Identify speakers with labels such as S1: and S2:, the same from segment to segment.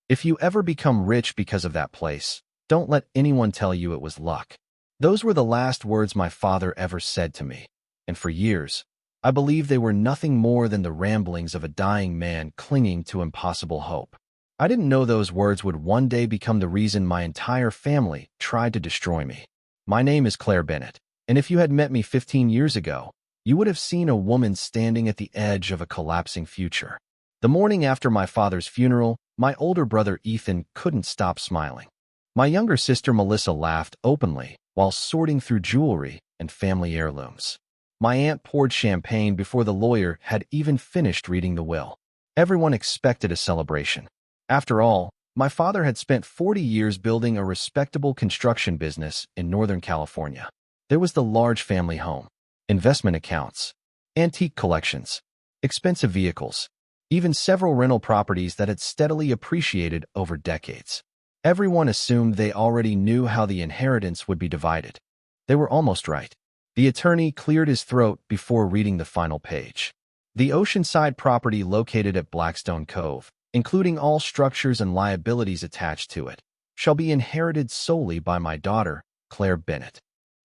S1: If you ever become rich because of that place, don't let anyone tell you it was luck. Those were the last words my father ever said to me, and for years, I believed they were nothing more than the ramblings of a dying man clinging to impossible hope. I didn't know those words would one day become the reason my entire family tried to destroy me. My name is Claire Bennett, and if you had met me 15 years ago, you would have seen a woman standing at the edge of a collapsing future. The morning after my father's funeral, my older brother Ethan couldn't stop smiling. My younger sister Melissa laughed openly while sorting through jewelry and family heirlooms. My aunt poured champagne before the lawyer had even finished reading the will. Everyone expected a celebration. After all, my father had spent 40 years building a respectable construction business in Northern California. There was the large family home, investment accounts, antique collections, expensive vehicles, even several rental properties that had steadily appreciated over decades. Everyone assumed they already knew how the inheritance would be divided. They were almost right. The attorney cleared his throat before reading the final page. The oceanside property located at Blackstone Cove, including all structures and liabilities attached to it, shall be inherited solely by my daughter, Claire Bennett.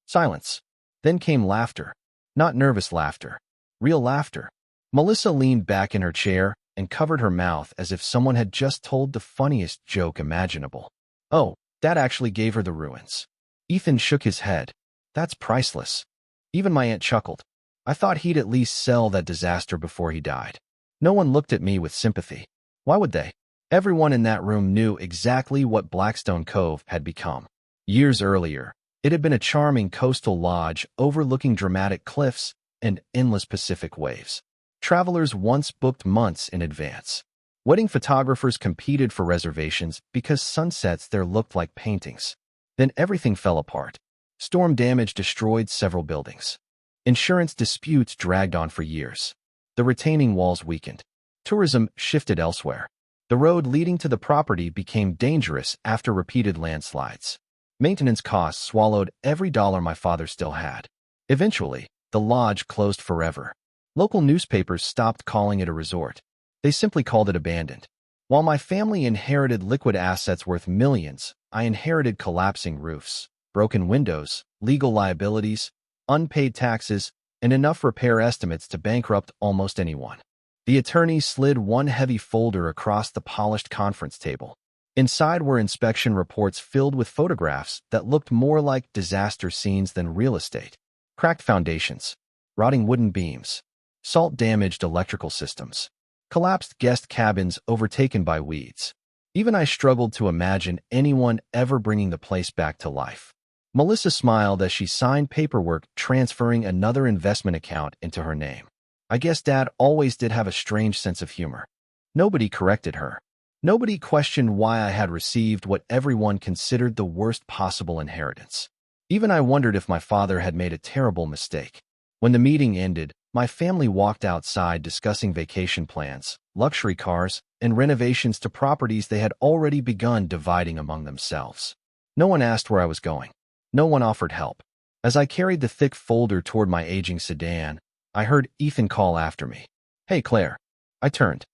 S1: Silence. Then came laughter. Not nervous laughter. Real laughter. Melissa leaned back in her chair and covered her mouth as if someone had just told the funniest joke imaginable. Oh, Dad actually gave her the ruins. Ethan shook his head. That's priceless. Even my aunt chuckled. I thought he'd at least sell that disaster before he died. No one looked at me with sympathy. Why would they? Everyone in that room knew exactly what Blackstone Cove had become. Years earlier, it had been a charming coastal lodge overlooking dramatic cliffs and endless Pacific waves. Travelers once booked months in advance. Wedding photographers competed for reservations because sunsets there looked like paintings. Then everything fell apart. Storm damage destroyed several buildings. Insurance disputes dragged on for years. The retaining walls weakened. Tourism shifted elsewhere. The road leading to the property became dangerous after repeated landslides. Maintenance costs swallowed every dollar my father still had. Eventually, the lodge closed forever. Local newspapers stopped calling it a resort. They simply called it abandoned. While my family inherited liquid assets worth millions, I inherited collapsing roofs, broken windows, legal liabilities, unpaid taxes, and enough repair estimates to bankrupt almost anyone. The attorney slid one heavy folder across the polished conference table. Inside were inspection reports filled with photographs that looked more like disaster scenes than real estate. Cracked foundations, rotting wooden beams, salt-damaged electrical systems, collapsed guest cabins overtaken by weeds. Even I struggled to imagine anyone ever bringing the place back to life. Melissa smiled as she signed paperwork transferring another investment account into her name. I guess Dad always did have a strange sense of humor. Nobody corrected her. Nobody questioned why I had received what everyone considered the worst possible inheritance. Even I wondered if my father had made a terrible mistake. When the meeting ended, my family walked outside discussing vacation plans, luxury cars, and renovations to properties they had already begun dividing among themselves. No one asked where I was going. No one offered help. As I carried the thick folder toward my aging sedan, I heard Ethan call after me. Hey, Claire. I turned.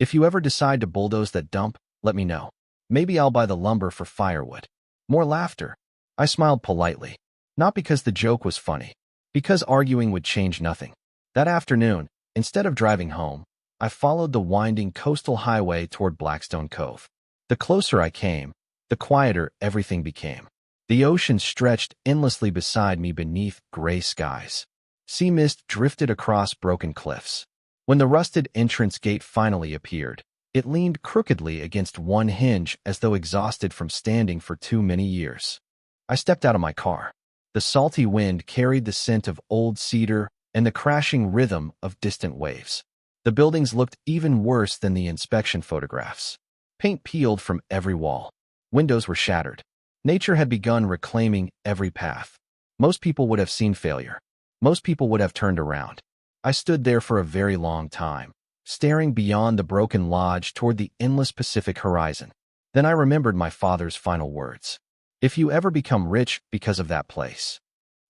S1: If you ever decide to bulldoze that dump, let me know. Maybe I'll buy the lumber for firewood. More laughter. I smiled politely. Not because the joke was funny. Because arguing would change nothing. That afternoon, instead of driving home, I followed the winding coastal highway toward Blackstone Cove. The closer I came, the quieter everything became. The ocean stretched endlessly beside me beneath gray skies. Sea mist drifted across broken cliffs. When the rusted entrance gate finally appeared, it leaned crookedly against one hinge as though exhausted from standing for too many years. I stepped out of my car. The salty wind carried the scent of old cedar and the crashing rhythm of distant waves. The buildings looked even worse than the inspection photographs. Paint peeled from every wall. Windows were shattered. Nature had begun reclaiming every path. Most people would have seen failure. Most people would have turned around. I stood there for a very long time, staring beyond the broken lodge toward the endless Pacific horizon. Then I remembered my father's final words. If you ever become rich because of that place.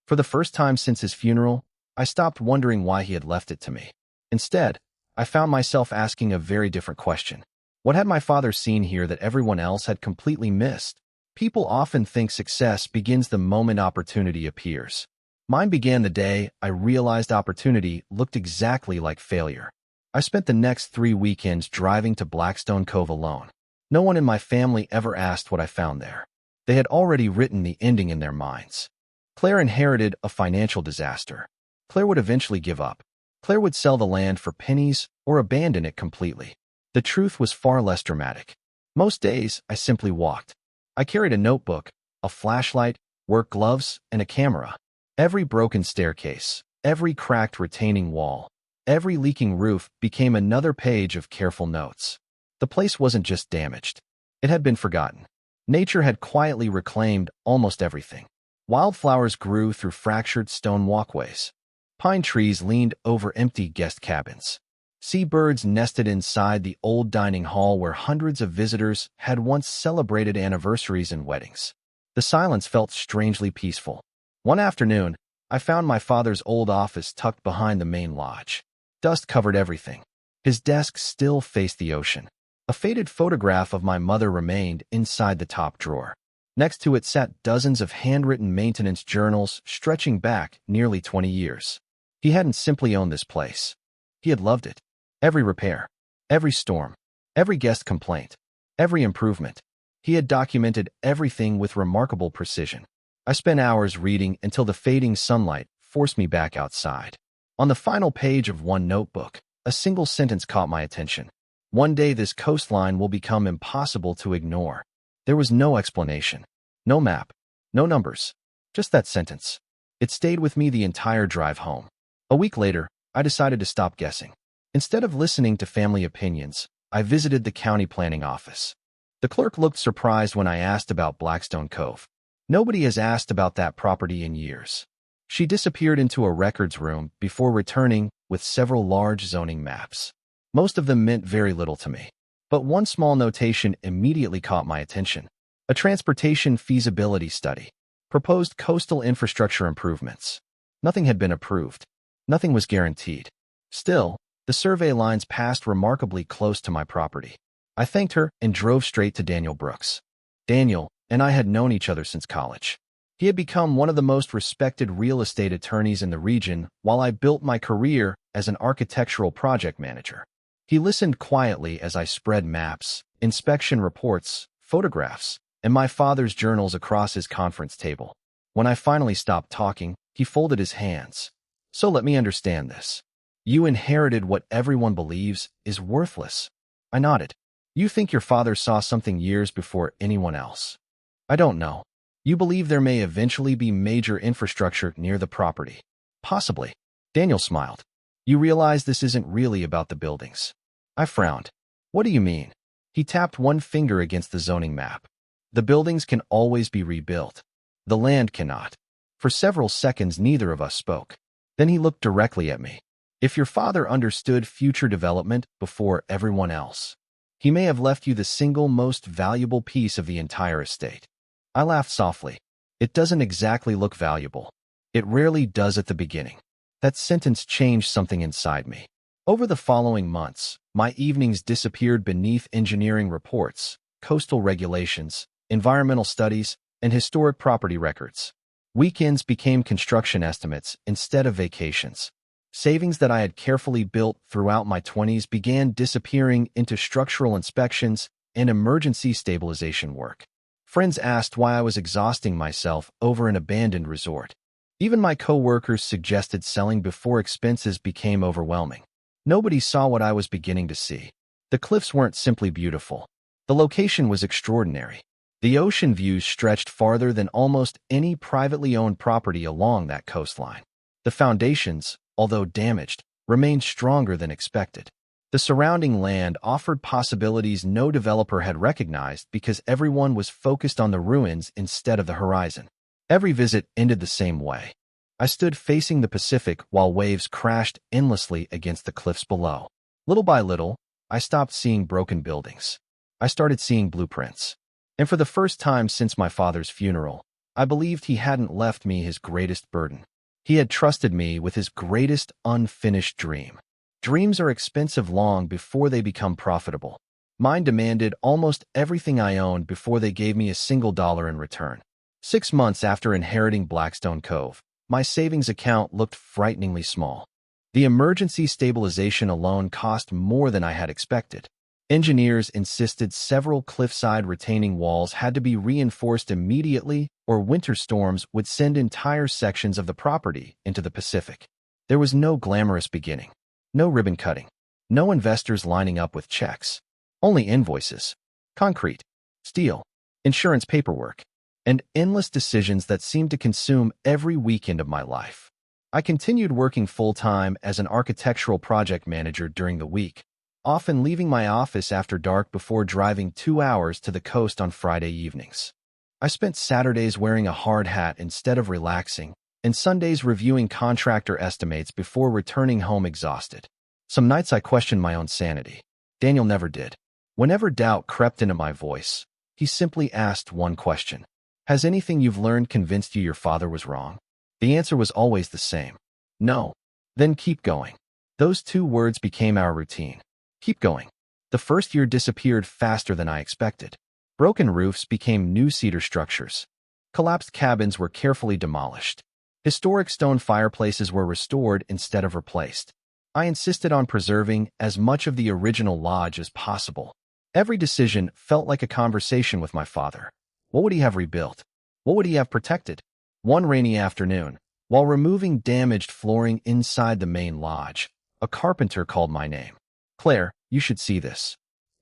S1: For the first time since his funeral, I stopped wondering why he had left it to me. Instead, I found myself asking a very different question. What had my father seen here that everyone else had completely missed? People often think success begins the moment opportunity appears. Mine began the day I realized opportunity looked exactly like failure. I spent the next 3 weekends driving to Blackstone Cove alone. No one in my family ever asked what I found there. They had already written the ending in their minds. Claire inherited a financial disaster. Claire would eventually give up. Claire would sell the land for pennies or abandon it completely. The truth was far less dramatic. Most days, I simply walked. I carried a notebook, a flashlight, work gloves, and a camera. Every broken staircase, every cracked retaining wall, every leaking roof became another page of careful notes. The place wasn't just damaged. It had been forgotten. Nature had quietly reclaimed almost everything. Wildflowers grew through fractured stone walkways. Pine trees leaned over empty guest cabins. Seabirds nested inside the old dining hall where hundreds of visitors had once celebrated anniversaries and weddings. The silence felt strangely peaceful. One afternoon, I found my father's old office tucked behind the main lodge. Dust covered everything. His desk still faced the ocean. A faded photograph of my mother remained inside the top drawer. Next to it sat dozens of handwritten maintenance journals stretching back nearly 20 years. He hadn't simply owned this place. He had loved it. Every repair, every storm, every guest complaint, every improvement. He had documented everything with remarkable precision. I spent hours reading until the fading sunlight forced me back outside. On the final page of one notebook, a single sentence caught my attention. One day this coastline will become impossible to ignore. There was no explanation, no map, no numbers, just that sentence. It stayed with me the entire drive home. A week later, I decided to stop guessing. Instead of listening to family opinions, I visited the county planning office. The clerk looked surprised when I asked about Blackstone Cove. Nobody has asked about that property in years. She disappeared into a records room before returning with several large zoning maps. Most of them meant very little to me. But one small notation immediately caught my attention. A transportation feasibility study. Proposed coastal infrastructure improvements. Nothing had been approved. Nothing was guaranteed. Still, the survey lines passed remarkably close to my property. I thanked her and drove straight to Daniel Brooks. Daniel and I had known each other since college. He had become one of the most respected real estate attorneys in the region while I built my career as an architectural project manager. He listened quietly as I spread maps, inspection reports, photographs, and my father's journals across his conference table. When I finally stopped talking, he folded his hands. So let me understand this. You inherited what everyone believes is worthless. I nodded. You think your father saw something years before anyone else. I don't know. You believe there may eventually be major infrastructure near the property. Possibly. Daniel smiled. You realize this isn't really about the buildings. I frowned. What do you mean? He tapped one finger against the zoning map. The buildings can always be rebuilt. The land cannot. For several seconds, neither of us spoke. Then he looked directly at me. If your father understood future development before everyone else, he may have left you the single most valuable piece of the entire estate. I laughed softly. It doesn't exactly look valuable. It rarely does at the beginning. That sentence changed something inside me. Over the following months, my evenings disappeared beneath engineering reports, coastal regulations, environmental studies, and historic property records. Weekends became construction estimates instead of vacations. Savings that I had carefully built throughout my 20s began disappearing into structural inspections and emergency stabilization work. Friends asked why I was exhausting myself over an abandoned resort. Even my coworkers suggested selling before expenses became overwhelming. Nobody saw what I was beginning to see. The cliffs weren't simply beautiful. The location was extraordinary. The ocean views stretched farther than almost any privately owned property along that coastline. The foundations, although damaged, remained stronger than expected. The surrounding land offered possibilities no developer had recognized because everyone was focused on the ruins instead of the horizon. Every visit ended the same way. I stood facing the Pacific while waves crashed endlessly against the cliffs below. Little by little, I stopped seeing broken buildings. I started seeing blueprints. And for the first time since my father's funeral, I believed he hadn't left me his greatest burden. He had trusted me with his greatest unfinished dream. Dreams are expensive long before they become profitable. Mine demanded almost everything I owned before they gave me a single dollar in return. 6 months after inheriting Blackstone Cove, my savings account looked frighteningly small. The emergency stabilization alone cost more than I had expected. Engineers insisted several cliffside retaining walls had to be reinforced immediately, or winter storms would send entire sections of the property into the Pacific. There was no glamorous beginning, no ribbon cutting, no investors lining up with checks, only invoices, concrete, steel, insurance paperwork, and endless decisions that seemed to consume every weekend of my life. I continued working full-time as an architectural project manager during the week, often leaving my office after dark before driving 2 hours to the coast on Friday evenings. I spent Saturdays wearing a hard hat instead of relaxing, and Sundays reviewing contractor estimates before returning home exhausted. Some nights I questioned my own sanity. Daniel never did. Whenever doubt crept into my voice, he simply asked one question. Has anything you've learned convinced you your father was wrong? The answer was always the same. No. Then keep going. Those 2 words became our routine. Keep going. The first year disappeared faster than I expected. Broken roofs became new cedar structures. Collapsed cabins were carefully demolished. Historic stone fireplaces were restored instead of replaced. I insisted on preserving as much of the original lodge as possible. Every decision felt like a conversation with my father. What would he have rebuilt? What would he have protected? One rainy afternoon, while removing damaged flooring inside the main lodge, a carpenter called my name. Claire, you should see this.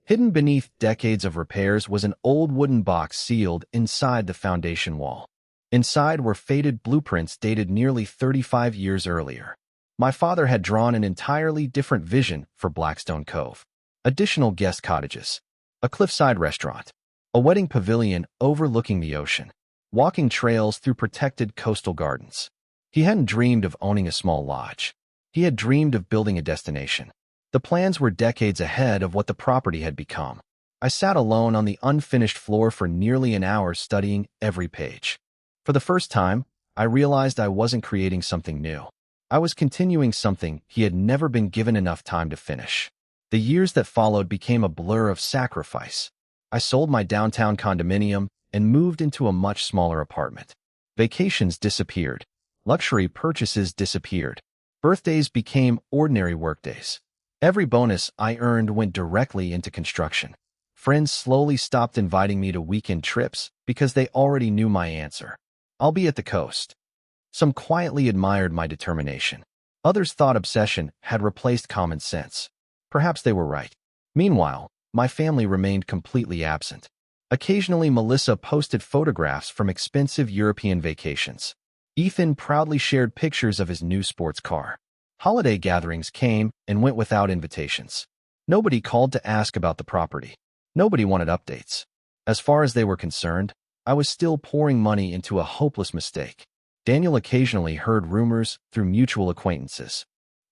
S1: Hidden beneath decades of repairs was an old wooden box sealed inside the foundation wall. Inside were faded blueprints dated nearly 35 years earlier. My father had drawn an entirely different vision for Blackstone Cove. Additional guest cottages, a cliffside restaurant, a wedding pavilion overlooking the ocean, walking trails through protected coastal gardens. He hadn't dreamed of owning a small lodge. He had dreamed of building a destination. The plans were decades ahead of what the property had become. I sat alone on the unfinished floor for nearly an hour studying every page. For the first time, I realized I wasn't creating something new. I was continuing something he had never been given enough time to finish. The years that followed became a blur of sacrifice. I sold my downtown condominium and moved into a much smaller apartment. Vacations disappeared. Luxury purchases disappeared. Birthdays became ordinary workdays. Every bonus I earned went directly into construction. Friends slowly stopped inviting me to weekend trips because they already knew my answer. I'll be at the coast. Some quietly admired my determination. Others thought obsession had replaced common sense. Perhaps they were right. Meanwhile, my family remained completely absent. Occasionally, Melissa posted photographs from expensive European vacations. Ethan proudly shared pictures of his new sports car. Holiday gatherings came and went without invitations. Nobody called to ask about the property. Nobody wanted updates. As far as they were concerned, I was still pouring money into a hopeless mistake. Daniel occasionally heard rumors through mutual acquaintances.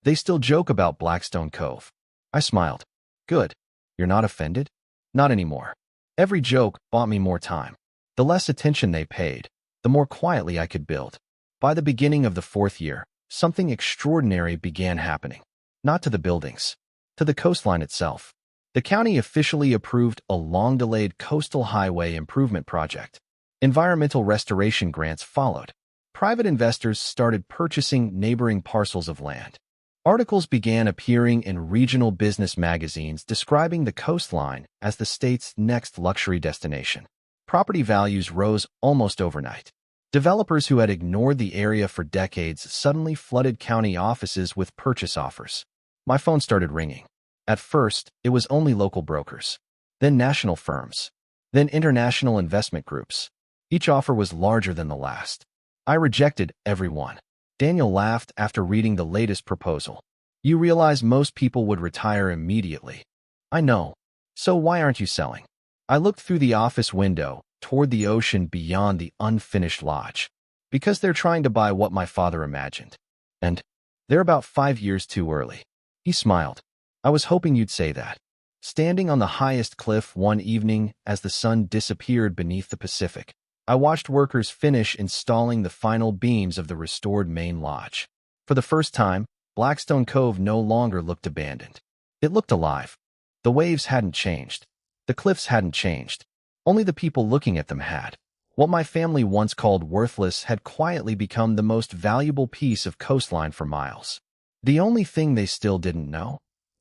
S1: They still joke about Blackstone Cove. I smiled. Good. You're not offended? Not anymore. Every joke bought me more time. The less attention they paid, the more quietly I could build. By the beginning of the 4th year, something extraordinary began happening. Not to the buildings, to the coastline itself. The county officially approved a long-delayed coastal highway improvement project. Environmental restoration grants followed. Private investors started purchasing neighboring parcels of land. Articles began appearing in regional business magazines describing the coastline as the state's next luxury destination. Property values rose almost overnight. Developers who had ignored the area for decades suddenly flooded county offices with purchase offers. My phone started ringing. At first, it was only local brokers, then national firms, then international investment groups. Each offer was larger than the last. I rejected every one. Daniel laughed after reading the latest proposal. You realize most people would retire immediately. I know. So why aren't you selling? I looked through the office window toward the ocean beyond the unfinished lodge. Because they're trying to buy what my father imagined. And they're about 5 years too early. He smiled. I was hoping you'd say that. Standing on the highest cliff one evening as the sun disappeared beneath the Pacific, I watched workers finish installing the final beams of the restored main lodge. For the first time, Blackstone Cove no longer looked abandoned. It looked alive. The waves hadn't changed. The cliffs hadn't changed. Only the people looking at them had. What my family once called worthless had quietly become the most valuable piece of coastline for miles. The only thing they still didn't know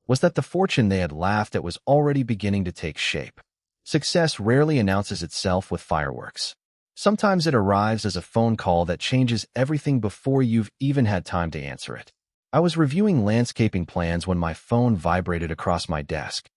S1: was that the fortune they had laughed at was already beginning to take shape. Success rarely announces itself with fireworks. Sometimes it arrives as a phone call that changes everything before you've even had time to answer it. I was reviewing landscaping plans when my phone vibrated across my desk.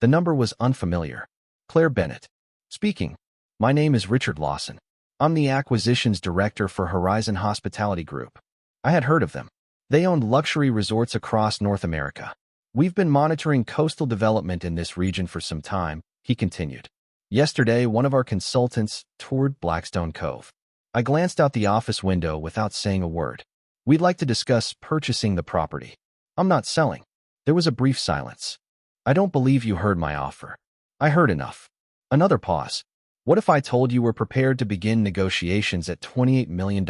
S1: The number was unfamiliar. Claire Bennett. Speaking. My name is Richard Lawson. I'm the acquisitions director for Horizon Hospitality Group. I had heard of them. They owned luxury resorts across North America. We've been monitoring coastal development in this region for some time, he continued. Yesterday, one of our consultants toured Blackstone Cove. I glanced out the office window without saying a word. We'd like to discuss purchasing the property. I'm not selling. There was a brief silence. I don't believe you heard my offer. I heard enough. Another pause. What if I told you we're prepared to begin negotiations at $28 million?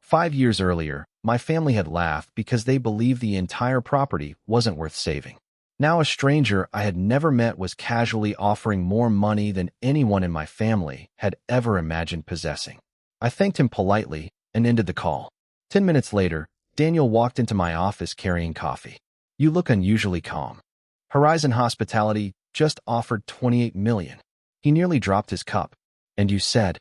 S1: 5 years earlier, my family had laughed because they believed the entire property wasn't worth saving. Now a stranger I had never met was casually offering more money than anyone in my family had ever imagined possessing. I thanked him politely and ended the call. 10 minutes later, Daniel walked into my office carrying coffee. You look unusually calm. Horizon Hospitality just offered $28 million. He nearly dropped his cup. And you said,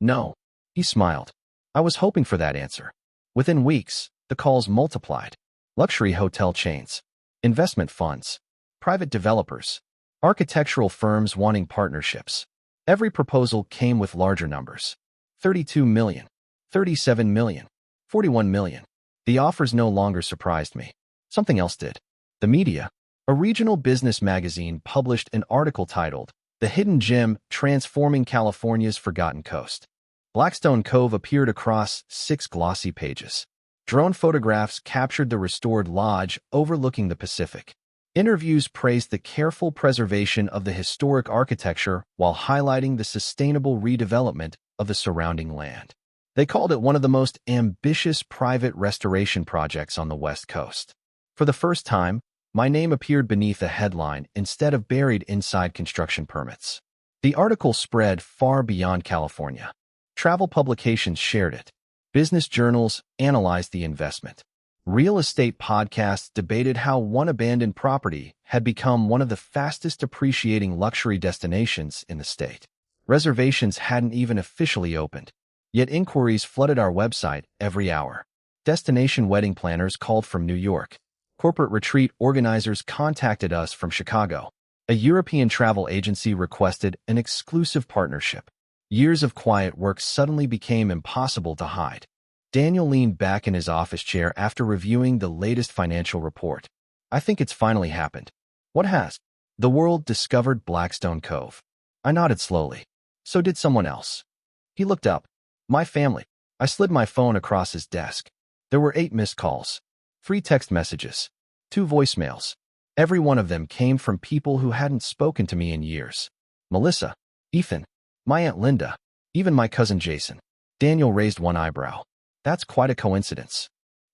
S1: no. He smiled. I was hoping for that answer. Within weeks, the calls multiplied. Luxury hotel chains, investment funds, private developers, architectural firms wanting partnerships. Every proposal came with larger numbers. 32 million, 37 million, 41 million. The offers no longer surprised me. Something else did. The media, a regional business magazine, published an article titled, "The Hidden Gem Transforming California's Forgotten Coast." Blackstone Cove appeared across 6 glossy pages. Drone photographs captured the restored lodge overlooking the Pacific. Interviews praised the careful preservation of the historic architecture while highlighting the sustainable redevelopment of the surrounding land. They called it one of the most ambitious private restoration projects on the West Coast. For the first time, my name appeared beneath a headline instead of buried inside construction permits. The article spread far beyond California. Travel publications shared it. Business journals analyzed the investment. Real estate podcasts debated how one abandoned property had become one of the fastest appreciating luxury destinations in the state. Reservations hadn't even officially opened, yet inquiries flooded our website every hour. Destination wedding planners called from New York. Corporate retreat organizers contacted us from Chicago. A European travel agency requested an exclusive partnership. Years of quiet work suddenly became impossible to hide. Daniel leaned back in his office chair after reviewing the latest financial report. I think it's finally happened. What has? The world discovered Blackstone Cove. I nodded slowly. So did someone else. He looked up. My family. I slid my phone across his desk. There were 8 missed calls, 3 text messages, 2 voicemails. Every one of them came from people who hadn't spoken to me in years. Melissa, Ethan, my Aunt Linda, even my cousin Jason. Daniel raised one eyebrow. That's quite a coincidence.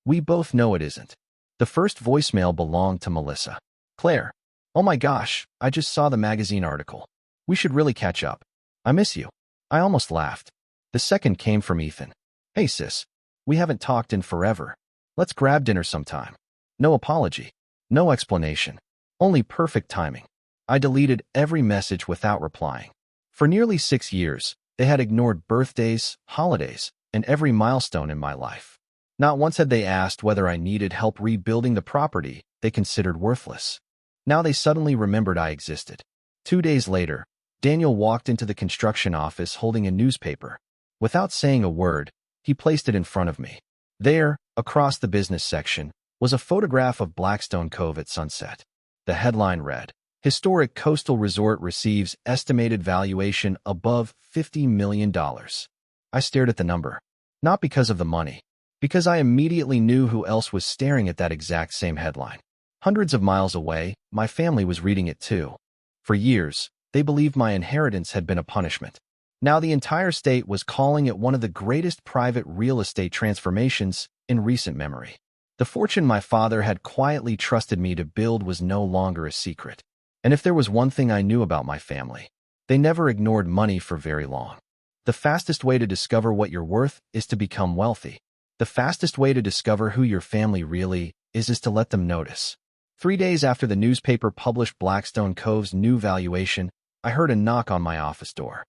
S1: We both know it isn't. The first voicemail belonged to Melissa. Claire. Oh my gosh, I just saw the magazine article. We should really catch up. I miss you. I almost laughed. The second came from Ethan. Hey sis. We haven't talked in forever. Let's grab dinner sometime. No apology. No explanation. Only perfect timing. I deleted every message without replying. For nearly 6 years, they had ignored birthdays, holidays, and every milestone in my life. Not once had they asked whether I needed help rebuilding the property they considered worthless. Now they suddenly remembered I existed. 2 days later, Daniel walked into the construction office holding a newspaper. Without saying a word, he placed it in front of me. There, across the business section, was a photograph of Blackstone Cove at sunset. The headline read, "Historic Coastal Resort Receives Estimated Valuation Above $50 million." I stared at the number. Not because of the money. Because I immediately knew who else was staring at that exact same headline. Hundreds of miles away, my family was reading it too. For years, they believed my inheritance had been a punishment. Now the entire state was calling it one of the greatest private real estate transformations in recent memory. The fortune my father had quietly trusted me to build was no longer a secret. And if there was one thing I knew about my family, they never ignored money for very long. The fastest way to discover what you're worth is to become wealthy. The fastest way to discover who your family really is to let them notice. 3 days after the newspaper published Blackstone Cove's new valuation, I heard a knock on my office door.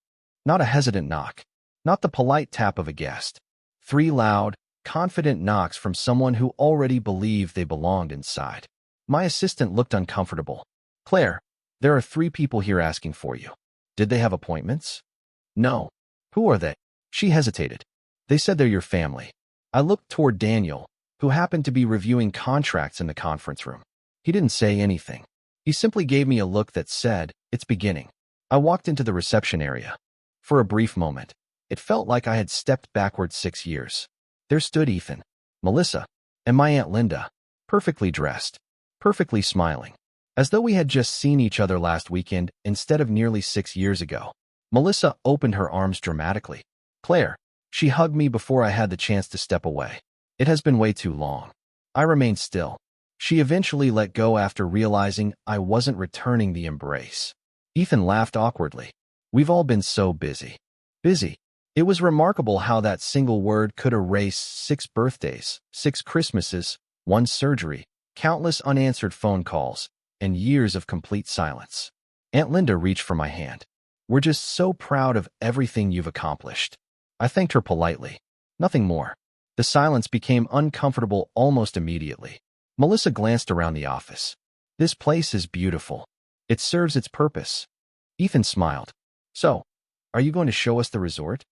S1: Not a hesitant knock. Not the polite tap of a guest. 3 loud, confident knocks from someone who already believed they belonged inside. My assistant looked uncomfortable. "Claire, there are 3 people here asking for you. Did they have appointments?" "No." "Who are they?" She hesitated. "They said they're your family." I looked toward Daniel, who happened to be reviewing contracts in the conference room. He didn't say anything. He simply gave me a look that said, "It's beginning." I walked into the reception area. For a brief moment, it felt like I had stepped backward 6 years. There stood Ethan, Melissa, and my Aunt Linda, perfectly dressed, perfectly smiling, as though we had just seen each other last weekend instead of nearly 6 years ago. Melissa opened her arms dramatically. "Claire." She hugged me before I had the chance to step away. "It has been way too long." I remained still. She eventually let go after realizing I wasn't returning the embrace. Ethan laughed awkwardly. "We've all been so busy." Busy. It was remarkable how that single word could erase 6 birthdays, 6 Christmases, 1 surgery, countless unanswered phone calls, and years of complete silence. Aunt Linda reached for my hand. "We're just so proud of everything you've accomplished." I thanked her politely. Nothing more. The silence became uncomfortable almost immediately. Melissa glanced around the office. "This place is beautiful. It serves its purpose." Ethan smiled. "So, are you going to show us the resort?"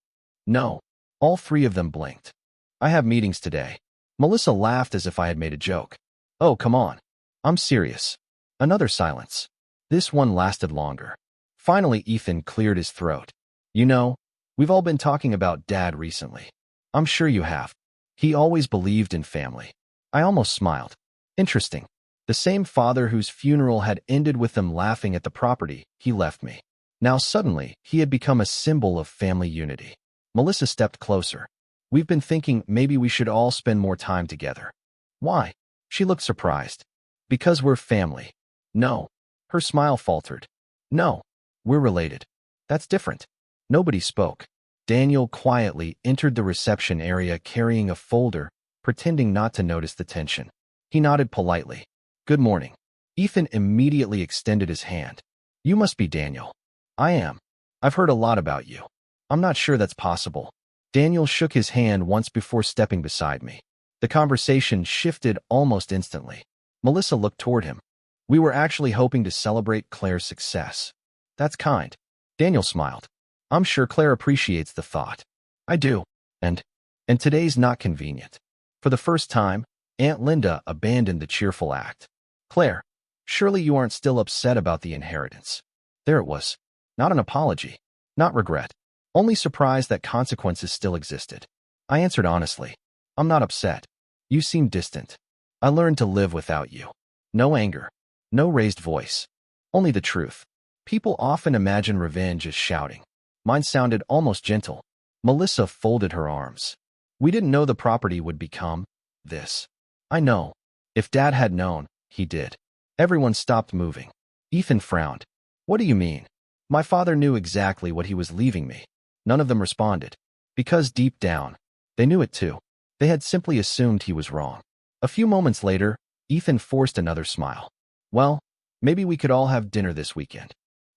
S1: "No." All 3 of them blinked. "I have meetings today." Melissa laughed as if I had made a joke. "Oh, come on. I'm serious." Another silence. This one lasted longer. Finally, Ethan cleared his throat. "You know, we've all been talking about Dad recently." "I'm sure you have. He always believed in family." I almost smiled. Interesting. The same father whose funeral had ended with them laughing at the property he left me. Now suddenly, he had become a symbol of family unity. Melissa stepped closer. "We've been thinking maybe we should all spend more time together." "Why?" She looked surprised. "Because we're family." "No." Her smile faltered. "No. We're related." "That's different." Nobody spoke. Daniel quietly entered the reception area carrying a folder, pretending not to notice the tension. He nodded politely. "Good morning." Ethan immediately extended his hand. "You must be Daniel." "I am. I've heard a lot about you." "I'm not sure that's possible." Daniel shook his hand once before stepping beside me. The conversation shifted almost instantly. Melissa looked toward him. "We were actually hoping to celebrate Claire's success." "That's kind." Daniel smiled. "I'm sure Claire appreciates the thought." "I do. And today's not convenient." For the first time, Aunt Linda abandoned the cheerful act. "Claire, surely you aren't still upset about the inheritance." There it was. Not an apology. Not regret. Only surprise that consequences still existed. I answered honestly. "I'm not upset. You seem distant. I learned to live without you." No anger. No raised voice. Only the truth. People often imagine revenge as shouting. Mine sounded almost gentle. Melissa folded her arms. "We didn't know the property would become this." "I know. If Dad had known, he did." Everyone stopped moving. Ethan frowned. "What do you mean?" "My father knew exactly what he was leaving me." None of them responded. Because deep down, they knew it too. They had simply assumed he was wrong. A few moments later, Ethan forced another smile. "Well, maybe we could all have dinner this weekend."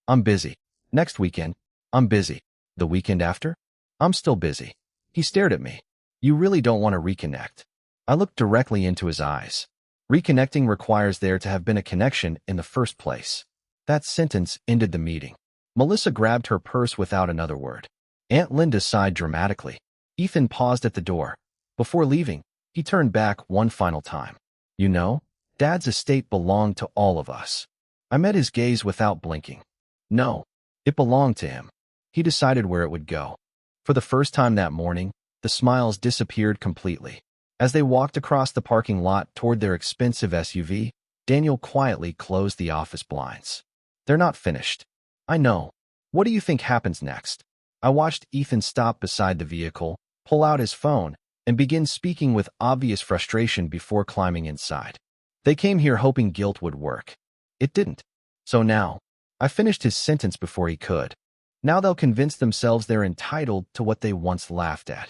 S1: "I'm busy." "Next weekend?" "I'm busy." "The weekend after?" "I'm still busy." He stared at me. "You really don't want to reconnect?" I looked directly into his eyes. Reconnecting requires there to have been a connection in the first place. That sentence ended the meeting. Melissa grabbed her purse without another word. Aunt Linda sighed dramatically. Ethan paused at the door. Before leaving, he turned back one final time. "You know, Dad's estate belonged to all of us." I met his gaze without blinking. No, it belonged to him. He decided where it would go. For the first time that morning, the smiles disappeared completely. As they walked across the parking lot toward their expensive SUV, Daniel quietly closed the office blinds. "They're not finished." "I know. What do you think happens next?" I watched Ethan stop beside the vehicle, pull out his phone, and begin speaking with obvious frustration before climbing inside. "They came here hoping guilt would work. It didn't. So now, I finished his sentence before he could. Now they'll convince themselves they're entitled to what they once laughed at.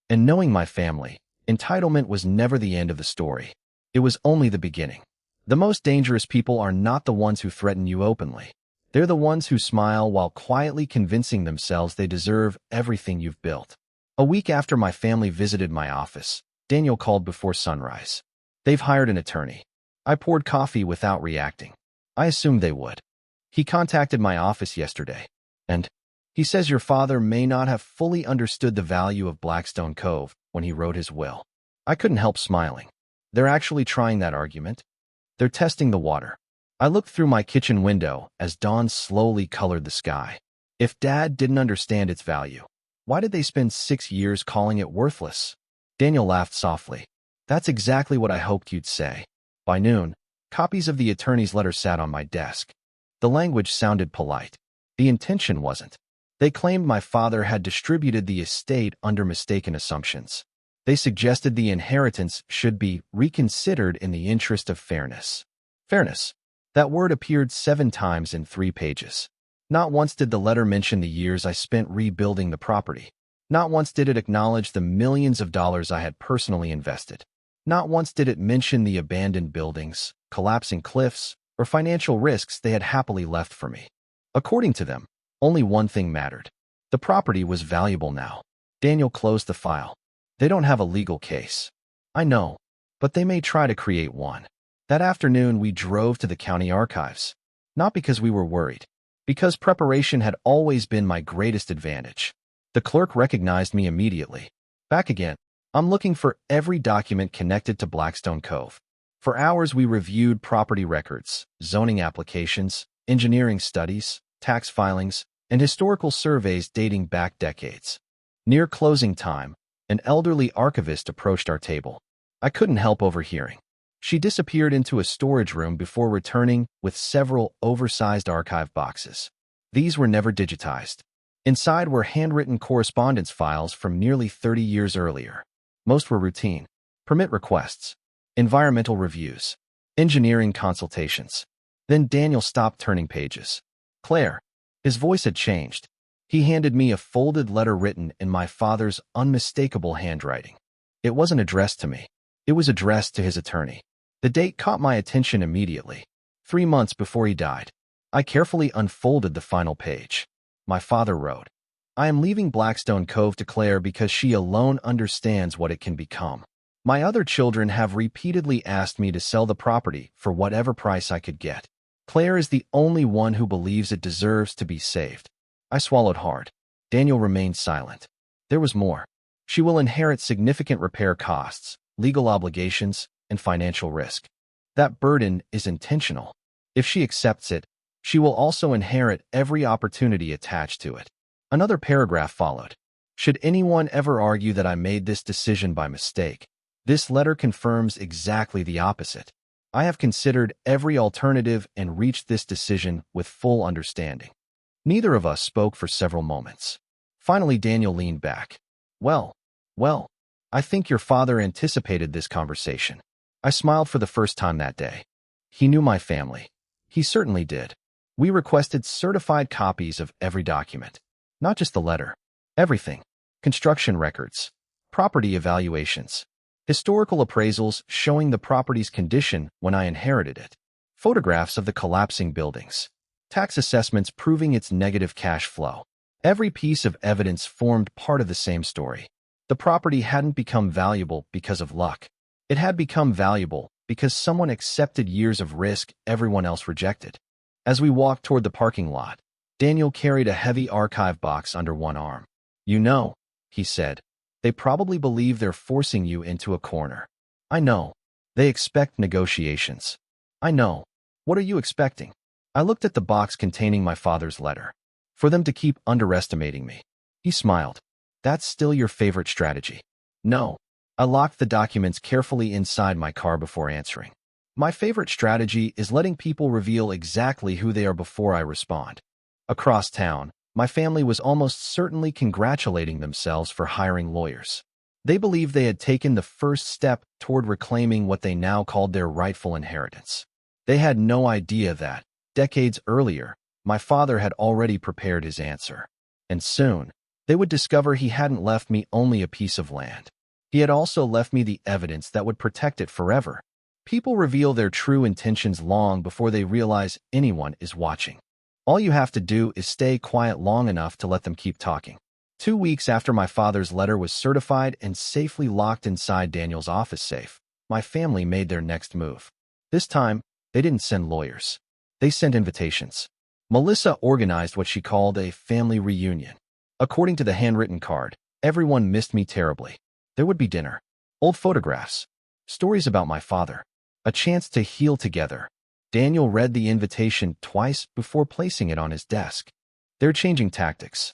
S1: And knowing my family, entitlement was never the end of the story. It was only the beginning. The most dangerous people are not the ones who threaten you openly. They're the ones who smile while quietly convincing themselves they deserve everything you've built. A week after my family visited my office, Daniel called before sunrise. They've hired an attorney. I poured coffee without reacting. I assumed they would. He contacted my office yesterday, and he says your father may not have fully understood the value of Blackstone Cove when he wrote his will. I couldn't help smiling. They're actually trying that argument. They're testing the water. I looked through my kitchen window as dawn slowly colored the sky. If Dad didn't understand its value, why did they spend 6 years calling it worthless? Daniel laughed softly. That's exactly what I hoped you'd say. By noon, copies of the attorney's letter sat on my desk. The language sounded polite. The intention wasn't. They claimed my father had distributed the estate under mistaken assumptions. They suggested the inheritance should be reconsidered in the interest of fairness. Fairness. That word appeared 7 times in 3 pages. Not once did the letter mention the years I spent rebuilding the property. Not once did it acknowledge the millions of dollars I had personally invested. Not once did it mention the abandoned buildings, collapsing cliffs, or financial risks they had happily left for me. According to them, only one thing mattered. The property was valuable now. Daniel closed the file. They don't have a legal case. I know, but they may try to create one. That afternoon, we drove to the county archives. Not because we were worried, because preparation had always been my greatest advantage. The clerk recognized me immediately. Back again. I'm looking for every document connected to Blackstone Cove. For hours, we reviewed property records, zoning applications, engineering studies, tax filings, and historical surveys dating back decades. Near closing time, an elderly archivist approached our table. I couldn't help overhearing. She disappeared into a storage room before returning with several oversized archive boxes. These were never digitized. Inside were handwritten correspondence files from nearly 30 years earlier. Most were routine. Permit requests, environmental reviews, engineering consultations. Then Daniel stopped turning pages. Claire. His voice had changed. He handed me a folded letter written in my father's unmistakable handwriting. It wasn't addressed to me. It was addressed to his attorney. The date caught my attention immediately. 3 months before he died. I carefully unfolded the final page. My father wrote, I am leaving Blackstone Cove to Claire because she alone understands what it can become. My other children have repeatedly asked me to sell the property for whatever price I could get. Claire is the only one who believes it deserves to be saved. I swallowed hard. Daniel remained silent. There was more. She will inherit significant repair costs, legal obligations, and financial risk. That burden is intentional. If she accepts it, she will also inherit every opportunity attached to it. Another paragraph followed. Should anyone ever argue that I made this decision by mistake, this letter confirms exactly the opposite. I have considered every alternative and reached this decision with full understanding. Neither of us spoke for several moments. Finally, Daniel leaned back. Well, I think your father anticipated this conversation. I smiled for the first time that day. He knew my family. He certainly did. We requested certified copies of every document. Not just the letter. Everything. Construction records, property evaluations, historical appraisals showing the property's condition when I inherited it, photographs of the collapsing buildings, tax assessments proving its negative cash flow. Every piece of evidence formed part of the same story. The property hadn't become valuable because of luck. It had become valuable because someone accepted years of risk everyone else rejected. As we walked toward the parking lot, Daniel carried a heavy archive box under one arm. You know, he said, they probably believe they're forcing you into a corner. I know. They expect negotiations. I know. What are you expecting? I looked at the box containing my father's letter. For them to keep underestimating me. He smiled. That's still your favorite strategy. No. I locked the documents carefully inside my car before answering. My favorite strategy is letting people reveal exactly who they are before I respond. Across town, my family was almost certainly congratulating themselves for hiring lawyers. They believed they had taken the first step toward reclaiming what they now called their rightful inheritance. They had no idea that, Decades earlier, my father had already prepared his answer. And soon, they would discover he hadn't left me only a piece of land. He had also left me the evidence that would protect it forever. People reveal their true intentions long before they realize anyone is watching. All you have to do is stay quiet long enough to let them keep talking. 2 weeks after my father's letter was certified and safely locked inside Daniel's office safe, my family made their next move. This time, they didn't send lawyers. They sent invitations. Melissa organized what she called a family reunion. According to the handwritten card, everyone missed me terribly. There would be dinner, old photographs, stories about my father, a chance to heal together. Daniel read the invitation twice before placing it on his desk. They're changing tactics.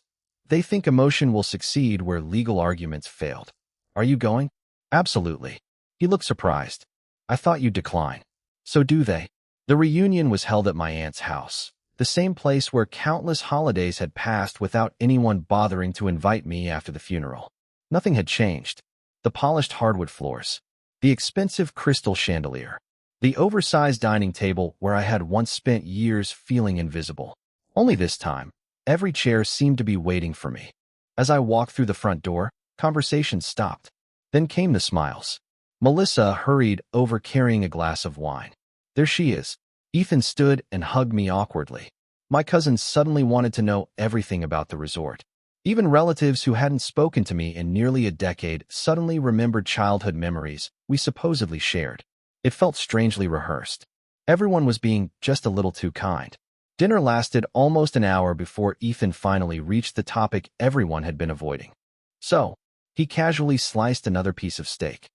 S1: They think emotion will succeed where legal arguments failed. Are you going? Absolutely. He looked surprised. I thought you'd decline. So do they. The reunion was held at my aunt's house, the same place where countless holidays had passed without anyone bothering to invite me after the funeral. Nothing had changed. The polished hardwood floors, the expensive crystal chandelier, the oversized dining table where I had once spent years feeling invisible. Only this time, every chair seemed to be waiting for me. As I walked through the front door, conversation stopped. Then came the smiles. Melissa hurried over carrying a glass of wine. There she is. Ethan stood and hugged me awkwardly. My cousins suddenly wanted to know everything about the resort. Even relatives who hadn't spoken to me in nearly a decade suddenly remembered childhood memories we supposedly shared. It felt strangely rehearsed. Everyone was being just a little too kind. Dinner lasted almost an hour before Ethan finally reached the topic everyone had been avoiding. So, he casually sliced another piece of steak.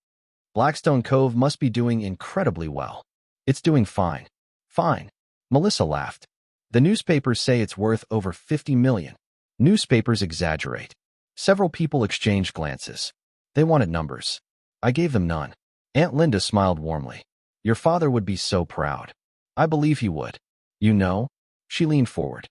S1: Blackstone Cove must be doing incredibly well. It's doing fine. Fine. Melissa laughed. The newspapers say it's worth over $50 million. Newspapers exaggerate. Several people exchanged glances. They wanted numbers. I gave them none. Aunt Linda smiled warmly. Your father would be so proud. I believe he would. You know? She leaned forward.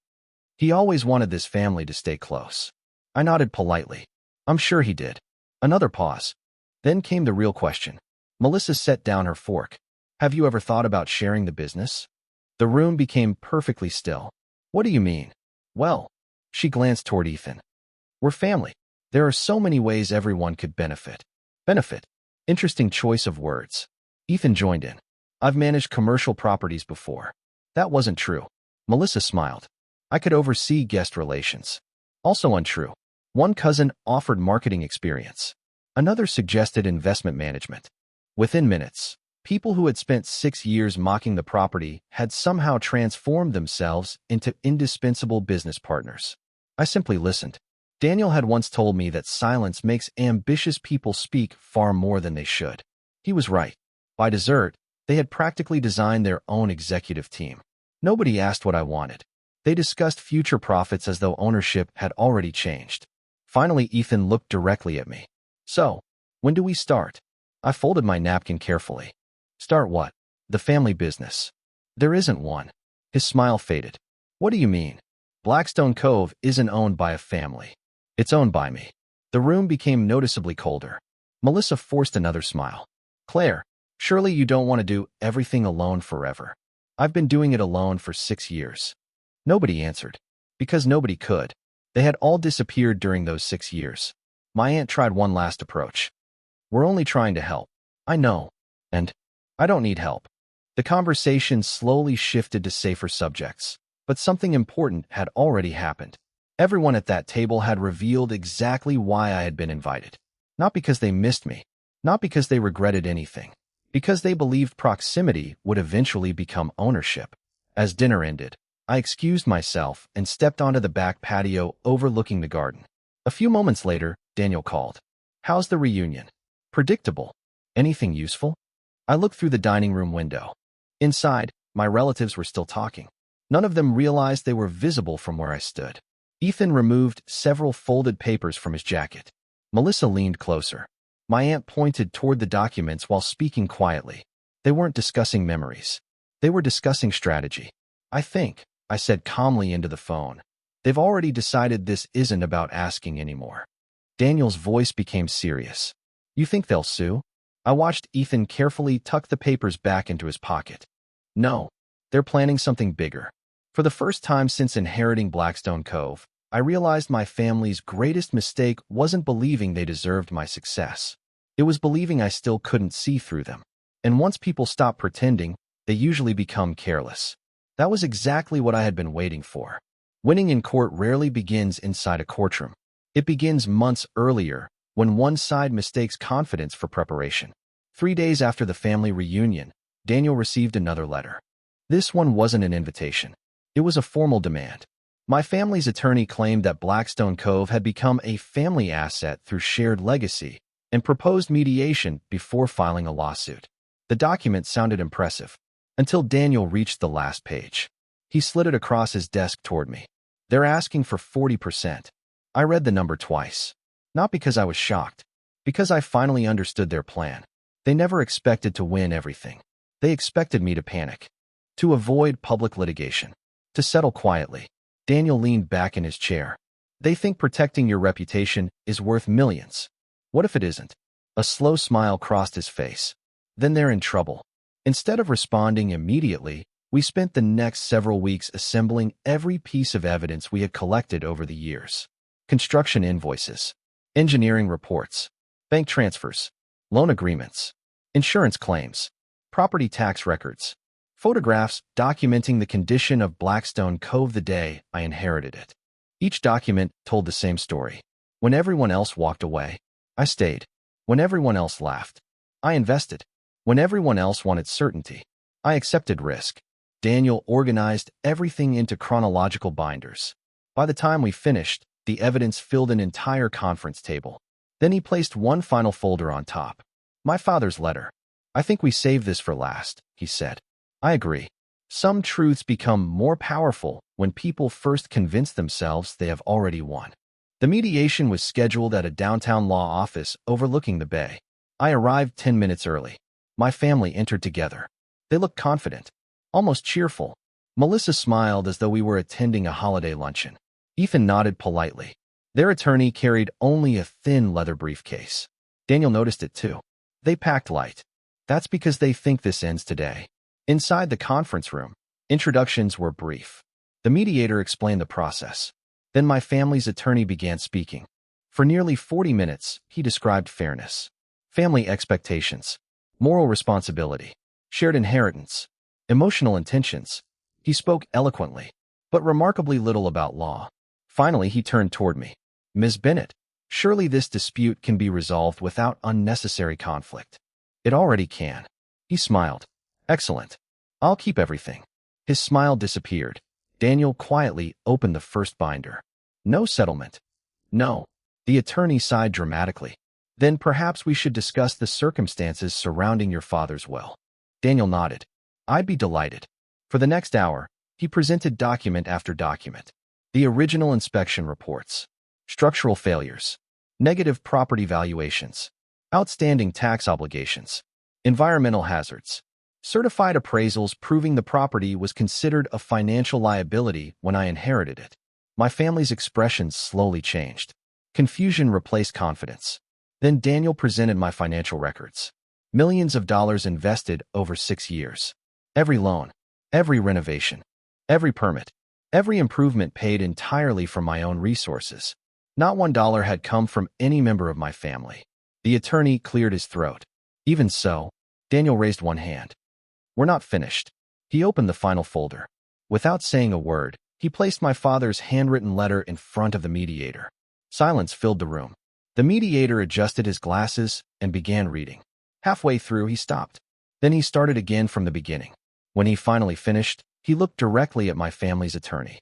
S1: He always wanted this family to stay close. I nodded politely. I'm sure he did. Another pause. Then came the real question. Melissa set down her fork. Have you ever thought about sharing the business? The room became perfectly still. What do you mean? Well, she glanced toward Ethan. We're family. There are so many ways everyone could benefit. Benefit. Interesting choice of words. Ethan joined in. I've managed commercial properties before. That wasn't true. Melissa smiled. I could oversee guest relations. Also untrue. One cousin offered marketing experience. Another suggested investment management. Within minutes, people who had spent 6 years mocking the property had somehow transformed themselves into indispensable business partners. I simply listened. Daniel had once told me that silence makes ambitious people speak far more than they should. He was right. By dessert, they had practically designed their own executive team. Nobody asked what I wanted. They discussed future profits as though ownership had already changed. Finally, Ethan looked directly at me. So, when do we start? I folded my napkin carefully. Start what? The family business. There isn't one. His smile faded. What do you mean? Blackstone Cove isn't owned by a family. It's owned by me. The room became noticeably colder. Melissa forced another smile. Claire, surely you don't want to do everything alone forever. I've been doing it alone for 6 years. Nobody answered. Because nobody could. They had all disappeared during those 6 years. My aunt tried one last approach. We're only trying to help. I know. And I don't need help. The conversation slowly shifted to safer subjects. But something important had already happened. Everyone at that table had revealed exactly why I had been invited. Not because they missed me. Not because they regretted anything. Because they believed proximity would eventually become ownership. As dinner ended, I excused myself and stepped onto the back patio overlooking the garden. A few moments later, Daniel called. How's the reunion? Predictable. Anything useful? I looked through the dining room window. Inside, my relatives were still talking. None of them realized they were visible from where I stood. Ethan removed several folded papers from his jacket. Melissa leaned closer. My aunt pointed toward the documents while speaking quietly. They weren't discussing memories. They were discussing strategy. I think, I said calmly into the phone. They've already decided this isn't about asking anymore. Daniel's voice became serious. You think they'll sue? I watched Ethan carefully tuck the papers back into his pocket. No, they're planning something bigger. For the first time since inheriting Blackstone Cove, I realized my family's greatest mistake wasn't believing they deserved my success. It was believing I still couldn't see through them. And once people stop pretending, they usually become careless. That was exactly what I had been waiting for. Winning in court rarely begins inside a courtroom. It begins months earlier, when one side mistakes confidence for preparation. 3 days after the family reunion, Daniel received another letter. This one wasn't an invitation. It was a formal demand. My family's attorney claimed that Blackstone Cove had become a family asset through shared legacy and proposed mediation before filing a lawsuit. The document sounded impressive, until Daniel reached the last page. He slid it across his desk toward me. They're asking for 40%. I read the number twice. Not because I was shocked, because I finally understood their plan. They never expected to win everything. They expected me to panic, to avoid public litigation, to settle quietly. Daniel leaned back in his chair. They think protecting your reputation is worth millions. What if it isn't? A slow smile crossed his face. Then they're in trouble. Instead of responding immediately, we spent the next several weeks assembling every piece of evidence we had collected over the years. Construction invoices, engineering reports, bank transfers, loan agreements, insurance claims, property tax records, photographs documenting the condition of Blackstone Cove the day I inherited it. Each document told the same story. When everyone else walked away, I stayed. When everyone else laughed, I invested. When everyone else wanted certainty, I accepted risk. Daniel organized everything into chronological binders. By the time we finished, the evidence filled an entire conference table. Then he placed one final folder on top. My father's letter. I think we saved this for last, he said. I agree. Some truths become more powerful when people first convince themselves they have already won. The mediation was scheduled at a downtown law office overlooking the bay. I arrived 10 minutes early. My family entered together. They looked confident, almost cheerful. Melissa smiled as though we were attending a holiday luncheon. Ethan nodded politely. Their attorney carried only a thin leather briefcase. Daniel noticed it too. They packed light. That's because they think this ends today. Inside the conference room, introductions were brief. The mediator explained the process. Then my family's attorney began speaking. For nearly 40 minutes, he described fairness, family expectations, moral responsibility, shared inheritance, emotional intentions. He spoke eloquently, but remarkably little about law. Finally, he turned toward me. Ms. Bennett, surely this dispute can be resolved without unnecessary conflict. It already can. He smiled. Excellent. I'll keep everything. His smile disappeared. Daniel quietly opened the first binder. No settlement. No. The attorney sighed dramatically. Then perhaps we should discuss the circumstances surrounding your father's will. Daniel nodded. I'd be delighted. For the next hour, he presented document after document. The original inspection reports, structural failures, negative property valuations, outstanding tax obligations, environmental hazards, certified appraisals proving the property was considered a financial liability when I inherited it. My family's expressions slowly changed. Confusion replaced confidence. Then Daniel presented my financial records. Millions of dollars invested over 6 years. Every loan, every renovation, every permit, every improvement paid entirely from my own resources. Not $1 had come from any member of my family. The attorney cleared his throat. Even so, Daniel raised one hand. We're not finished. He opened the final folder. Without saying a word, he placed my father's handwritten letter in front of the mediator. Silence filled the room. The mediator adjusted his glasses and began reading. Halfway through, he stopped. Then he started again from the beginning. When he finally finished, he looked directly at my family's attorney.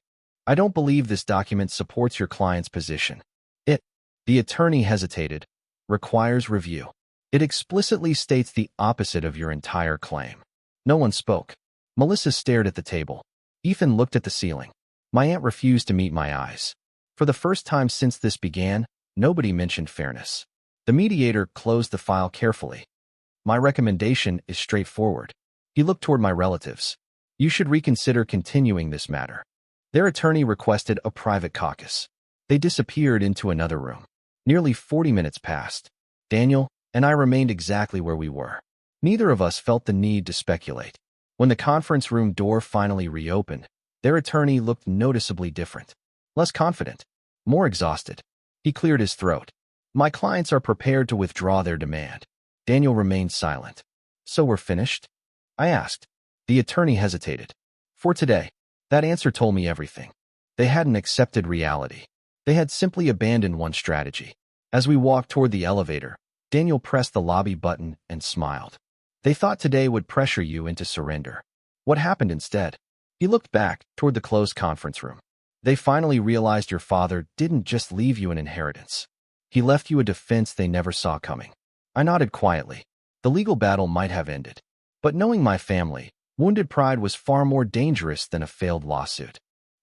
S1: I don't believe this document supports your client's position. The attorney hesitated, requires review. It explicitly states the opposite of your entire claim. No one spoke. Melissa stared at the table. Ethan looked at the ceiling. My aunt refused to meet my eyes. For the first time since this began, nobody mentioned fairness. The mediator closed the file carefully. My recommendation is straightforward. He looked toward my relatives. You should reconsider continuing this matter. Their attorney requested a private caucus. They disappeared into another room. Nearly 40 minutes passed. Daniel and I remained exactly where we were. Neither of us felt the need to speculate. When the conference room door finally reopened, Their attorney looked noticeably different. Less confident. More exhausted. He cleared his throat. My clients are prepared to withdraw their demand. Daniel remained silent. So we're finished? I asked. The attorney hesitated. For today. That answer told me everything. They hadn't accepted reality. They had simply abandoned one strategy. As we walked toward the elevator, Daniel pressed the lobby button and smiled. They thought today would pressure you into surrender. What happened instead? He looked back toward the closed conference room. They finally realized your father didn't just leave you an inheritance. He left you a defense they never saw coming. I nodded quietly. The legal battle might have ended. But knowing my family, wounded pride was far more dangerous than a failed lawsuit.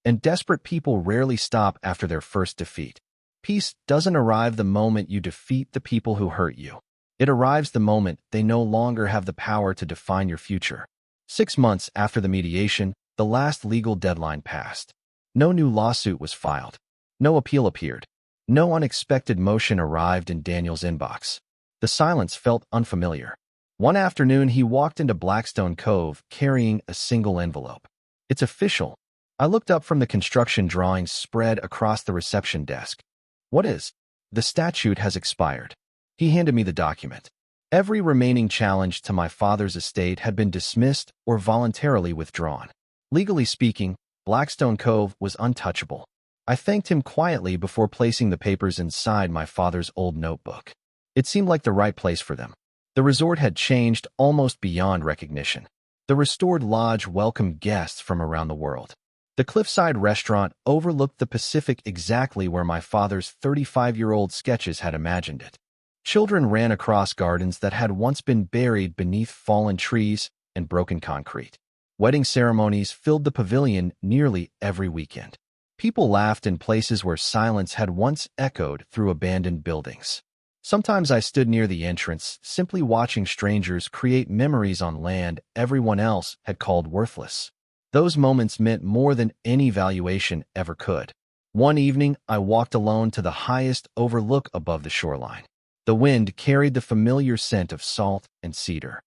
S1: And desperate people rarely stop after their first defeat. Peace doesn't arrive the moment you defeat the people who hurt you. It arrives the moment they no longer have the power to define your future. 6 months after the mediation, the last legal deadline passed. No new lawsuit was filed. No appeal appeared. No unexpected motion arrived in Daniel's inbox. The silence felt unfamiliar. One afternoon, he walked into Blackstone Cove carrying a single envelope. It's official. I looked up from the construction drawings spread across the reception desk. What is? The statute has expired. He handed me the document. Every remaining challenge to my father's estate had been dismissed or voluntarily withdrawn. Legally speaking, Blackstone Cove was untouchable. I thanked him quietly before placing the papers inside my father's old notebook. It seemed like the right place for them. The resort had changed almost beyond recognition. The restored lodge welcomed guests from around the world. The cliffside restaurant overlooked the Pacific exactly where my father's 35-year-old sketches had imagined it. Children ran across gardens that had once been buried beneath fallen trees and broken concrete. Wedding ceremonies filled the pavilion nearly every weekend. People laughed in places where silence had once echoed through abandoned buildings. Sometimes I stood near the entrance, simply watching strangers create memories on land everyone else had called worthless. Those moments meant more than any valuation ever could. One evening, I walked alone to the highest overlook above the shoreline. The wind carried the familiar scent of salt and cedar.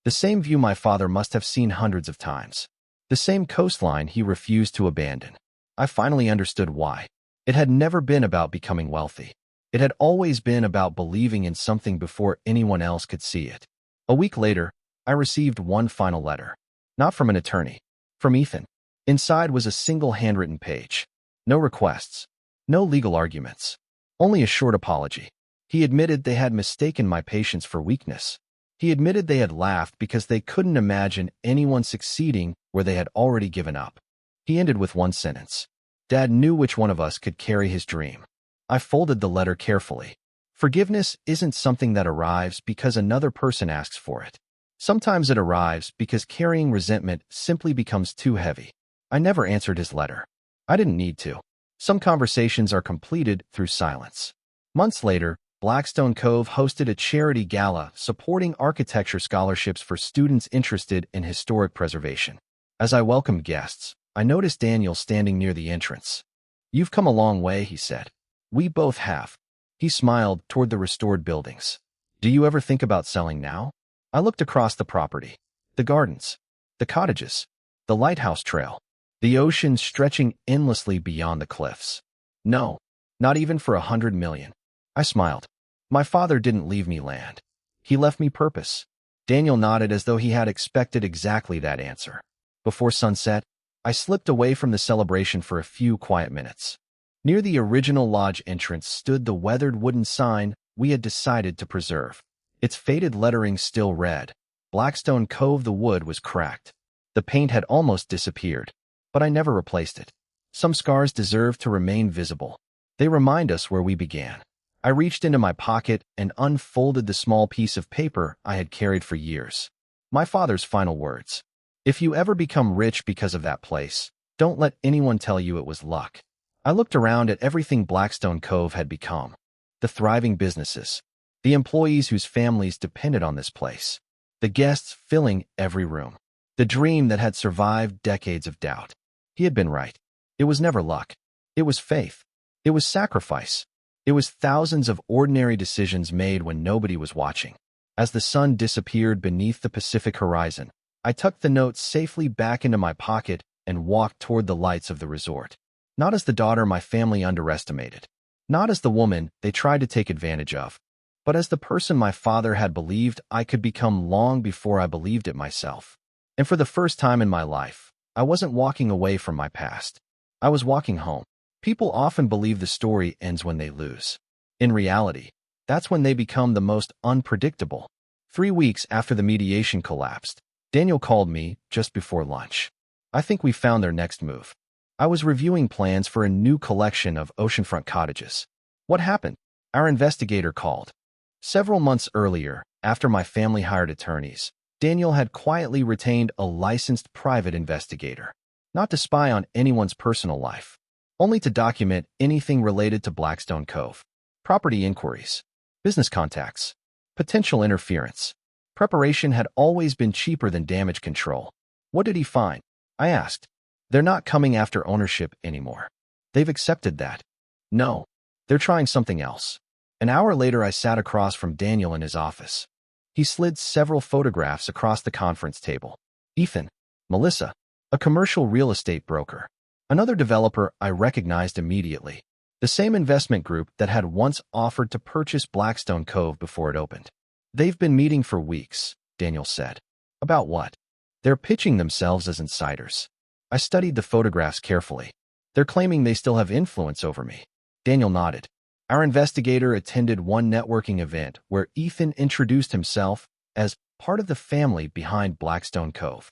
S1: The same view my father must have seen hundreds of times. The same coastline he refused to abandon. I finally understood why. It had never been about becoming wealthy. It had always been about believing in something before anyone else could see it. A week later, I received one final letter. Not from an attorney. From Ethan. Inside was a single handwritten page. No requests. No legal arguments. Only a short apology. He admitted they had mistaken my patience for weakness. He admitted they had laughed because they couldn't imagine anyone succeeding where they had already given up. He ended with one sentence. Dad knew which one of us could carry his dream. I folded the letter carefully. Forgiveness isn't something that arrives because another person asks for it. Sometimes it arrives because carrying resentment simply becomes too heavy. I never answered his letter. I didn't need to. Some conversations are completed through silence. Months later, Blackstone Cove hosted a charity gala supporting architecture scholarships for students interested in historic preservation. As I welcomed guests, I noticed Daniel standing near the entrance. "You've come a long way," he said. "We both have." He smiled toward the restored buildings. "Do you ever think about selling now?" I looked across the property. The gardens. The cottages. The lighthouse trail. The ocean stretching endlessly beyond the cliffs. No, not even for 100 million. I smiled. My father didn't leave me land. He left me purpose. Daniel nodded as though he had expected exactly that answer. Before sunset, I slipped away from the celebration for a few quiet minutes. Near the original lodge entrance stood the weathered wooden sign we had decided to preserve. Its faded lettering still read. Blackstone Cove. The wood was cracked. The paint had almost disappeared, but I never replaced it. Some scars deserve to remain visible. They remind us where we began. I reached into my pocket and unfolded the small piece of paper I had carried for years. My father's final words. "If you ever become rich because of that place, don't let anyone tell you it was luck." I looked around at everything Blackstone Cove had become. The thriving businesses. The employees whose families depended on this place. The guests filling every room. The dream that had survived decades of doubt. He had been right. It was never luck. It was faith. It was sacrifice. It was thousands of ordinary decisions made when nobody was watching. As the sun disappeared beneath the Pacific horizon, I tucked the note safely back into my pocket and walked toward the lights of the resort. Not as the daughter my family underestimated. Not as the woman they tried to take advantage of, but as the person my father had believed I could become long before I believed it myself. And for the first time in my life, I wasn't walking away from my past. I was walking home. People often believe the story ends when they lose. In reality, that's when they become the most unpredictable. 3 weeks after the mediation collapsed, Daniel called me just before lunch. I think we found their next move. I was reviewing plans for a new collection of oceanfront cottages. What happened? Our investigator called. Several months earlier, after my family hired attorneys, Daniel had quietly retained a licensed private investigator, not to spy on anyone's personal life, only to document anything related to Blackstone Cove. Property inquiries, business contacts, potential interference. Preparation had always been cheaper than damage control. What did he find? I asked. They're not coming after ownership anymore. They've accepted that. No, they're trying something else. An hour later, I sat across from Daniel in his office. He slid several photographs across the conference table. Ethan, Melissa, a commercial real estate broker, another developer I recognized immediately, the same investment group that had once offered to purchase Blackstone Cove before it opened. They've been meeting for weeks, Daniel said. About what? They're pitching themselves as insiders. I studied the photographs carefully. They're claiming they still have influence over me. Daniel nodded. Our investigator attended one networking event where Ethan introduced himself as part of the family behind Blackstone Cove.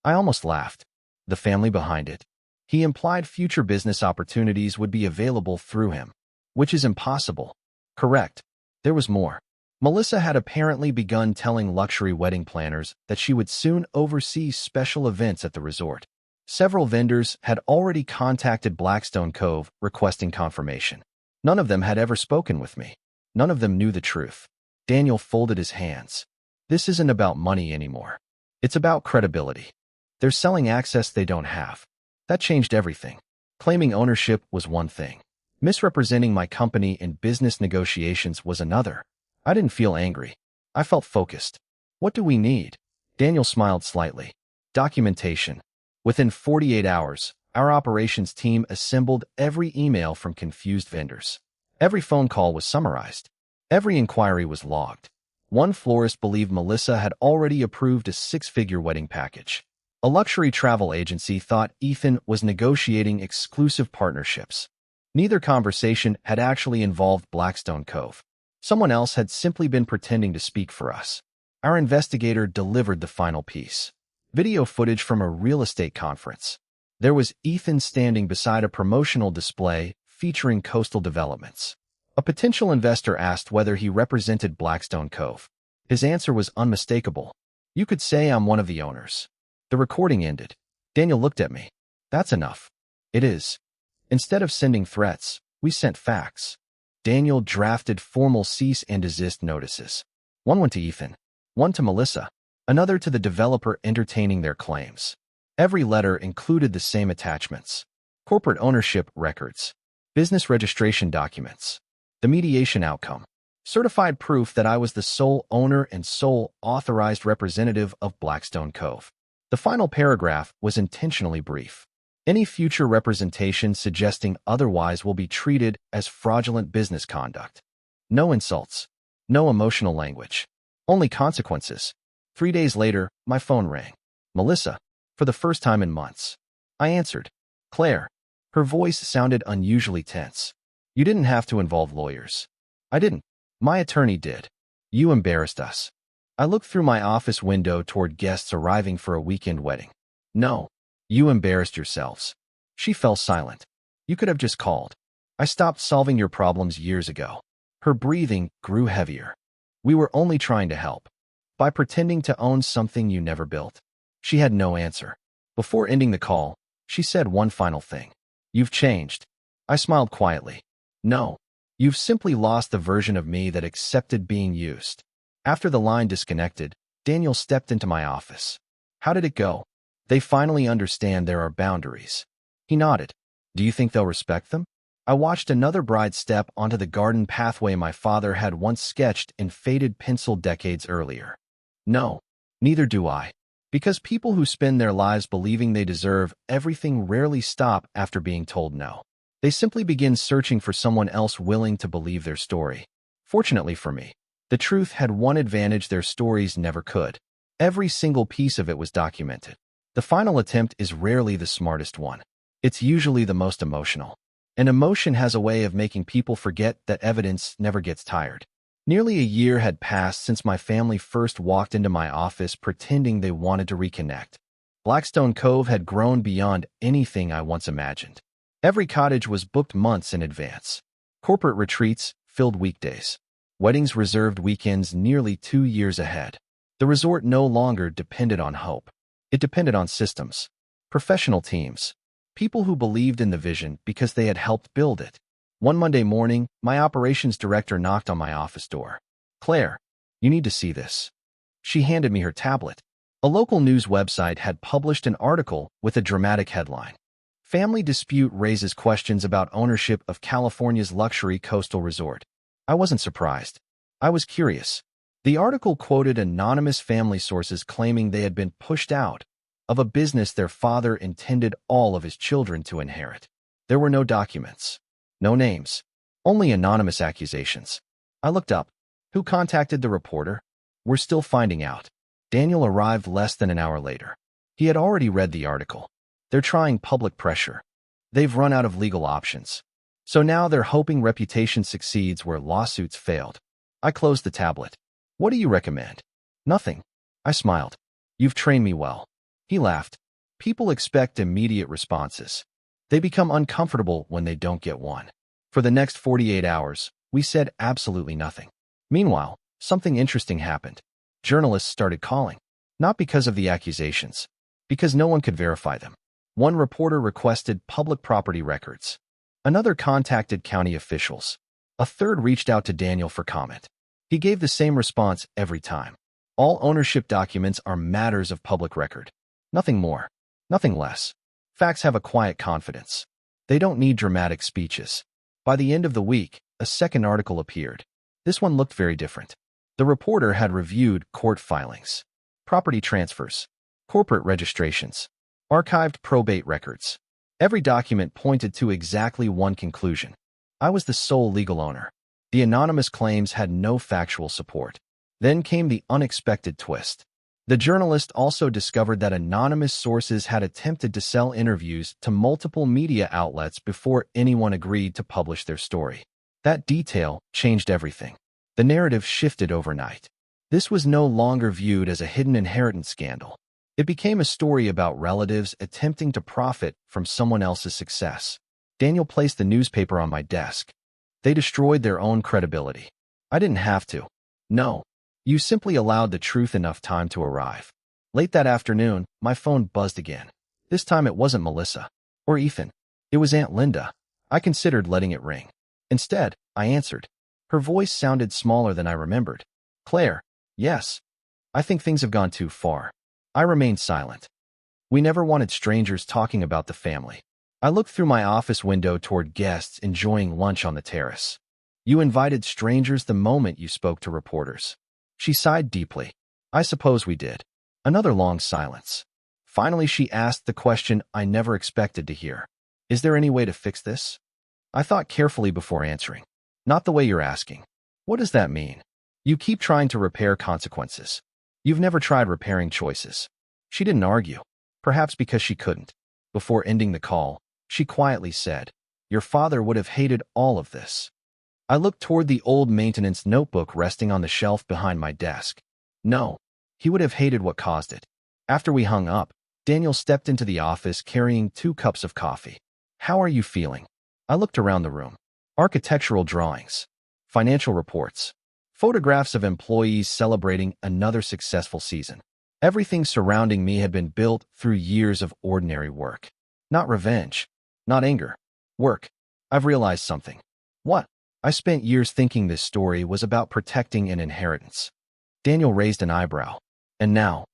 S1: I almost laughed. The family behind it. He implied future business opportunities would be available through him, which is impossible. Correct. There was more. Melissa had apparently begun telling luxury wedding planners that she would soon oversee special events at the resort. Several vendors had already contacted Blackstone Cove requesting confirmation. None of them had ever spoken with me. None of them knew the truth. Daniel folded his hands. This isn't about money anymore. It's about credibility. They're selling access they don't have. That changed everything. Claiming ownership was one thing. Misrepresenting my company in business negotiations was another. I didn't feel angry. I felt focused. What do we need? Daniel smiled slightly. Documentation. Within 48 hours, our operations team assembled every email from confused vendors. Every phone call was summarized. Every inquiry was logged. One florist believed Melissa had already approved a 6-figure wedding package. A luxury travel agency thought Ethan was negotiating exclusive partnerships. Neither conversation had actually involved Blackstone Cove. Someone else had simply been pretending to speak for us. Our investigator delivered the final piece. Video footage from a real estate conference. There was Ethan standing beside a promotional display featuring coastal developments. A potential investor asked whether he represented Blackstone Cove. His answer was unmistakable. You could say I'm one of the owners. The recording ended. Daniel looked at me. That's enough. It is. Instead of sending threats, we sent facts. Daniel drafted formal cease and desist notices. One went to Ethan, one to Melissa, another to the developer entertaining their claims. Every letter included the same attachments: corporate ownership records, business registration documents, the mediation outcome, certified proof that I was the sole owner and sole authorized representative of Blackstone Cove. The final paragraph was intentionally brief. Any future representation suggesting otherwise will be treated as fraudulent business conduct. No insults, no emotional language, only consequences. 3 days later, my phone rang. Melissa, for the first time in months. I answered. Claire. Her voice sounded unusually tense. You didn't have to involve lawyers. I didn't. My attorney did. You embarrassed us. I looked through my office window toward guests arriving for a weekend wedding. No. You embarrassed yourselves. She fell silent. You could have just called. I stopped solving your problems years ago. Her breathing grew heavier. We were only trying to help. By pretending to own something you never built. She had no answer. Before ending the call, she said one final thing. You've changed. I smiled quietly. No. You've simply lost the version of me that accepted being used. After the line disconnected, Daniel stepped into my office. How did it go? They finally understand there are boundaries. He nodded. Do you think they'll respect them? I watched another bride step onto the garden pathway my father had once sketched in faded pencil decades earlier. No, neither do I. Because people who spend their lives believing they deserve everything rarely stop after being told no. They simply begin searching for someone else willing to believe their story. Fortunately for me, the truth had one advantage their stories never could. Every single piece of it was documented. The final attempt is rarely the smartest one. It's usually the most emotional. And emotion has a way of making people forget that evidence never gets tired. Nearly a year had passed since my family first walked into my office pretending they wanted to reconnect. Blackstone Cove had grown beyond anything I once imagined. Every cottage was booked months in advance. Corporate retreats filled weekdays. Weddings reserved weekends nearly 2 years ahead. The resort no longer depended on hope. It depended on systems, professional teams, people who believed in the vision because they had helped build it. One Monday morning, my operations director knocked on my office door. "Claire, you need to see this." She handed me her tablet. A local news website had published an article with a dramatic headline. Family dispute raises questions about ownership of California's luxury coastal resort. I wasn't surprised. I was curious. The article quoted anonymous family sources claiming they had been pushed out of a business their father intended all of his children to inherit. There were no documents, no names, only anonymous accusations. I looked up. Who contacted the reporter? We're still finding out. Daniel arrived less than an hour later. He had already read the article. They're trying public pressure. They've run out of legal options. So now they're hoping reputation succeeds where lawsuits failed. I closed the tablet. What do you recommend? Nothing. I smiled. You've trained me well. He laughed. People expect immediate responses. They become uncomfortable when they don't get one. For the next 48 hours, we said absolutely nothing. Meanwhile, something interesting happened. Journalists started calling. Not because of the accusations. Because no one could verify them. One reporter requested public property records. Another contacted county officials. A third reached out to Daniel for comment. He gave the same response every time. All ownership documents are matters of public record. Nothing more. Nothing less. Facts have a quiet confidence. They don't need dramatic speeches. By the end of the week, a second article appeared. This one looked very different. The reporter had reviewed court filings, property transfers, corporate registrations, archived probate records. Every document pointed to exactly one conclusion. I was the sole legal owner. The anonymous claims had no factual support. Then came the unexpected twist. The journalist also discovered that anonymous sources had attempted to sell interviews to multiple media outlets before anyone agreed to publish their story. That detail changed everything. The narrative shifted overnight. This was no longer viewed as a hidden inheritance scandal. It became a story about relatives attempting to profit from someone else's success. Daniel placed the newspaper on my desk. They destroyed their own credibility. I didn't have to. No. You simply allowed the truth enough time to arrive. Late that afternoon, my phone buzzed again. This time it wasn't Melissa or Ethan. It was Aunt Linda. I considered letting it ring. Instead, I answered. Her voice sounded smaller than I remembered. "Claire, yes. I think things have gone too far." I remained silent. We never wanted strangers talking about the family. I looked through my office window toward guests enjoying lunch on the terrace. You invited strangers the moment you spoke to reporters. She sighed deeply. I suppose we did. Another long silence. Finally, she asked the question I never expected to hear. Is there any way to fix this? I thought carefully before answering. Not the way you're asking. What does that mean? You keep trying to repair consequences. You've never tried repairing choices. She didn't argue. Perhaps because she couldn't. Before ending the call, she quietly said, "Your father would have hated all of this." I looked toward the old maintenance notebook resting on the shelf behind my desk. No, he would have hated what caused it. After we hung up, Daniel stepped into the office carrying 2 cups of coffee. "How are you feeling?" I looked around the room. Architectural drawings, financial reports, photographs of employees celebrating another successful season. Everything surrounding me had been built through years of ordinary work. Not revenge, not anger. Work. I've realized something. What? I spent years thinking this story was about protecting an inheritance. Daniel raised an eyebrow. And now?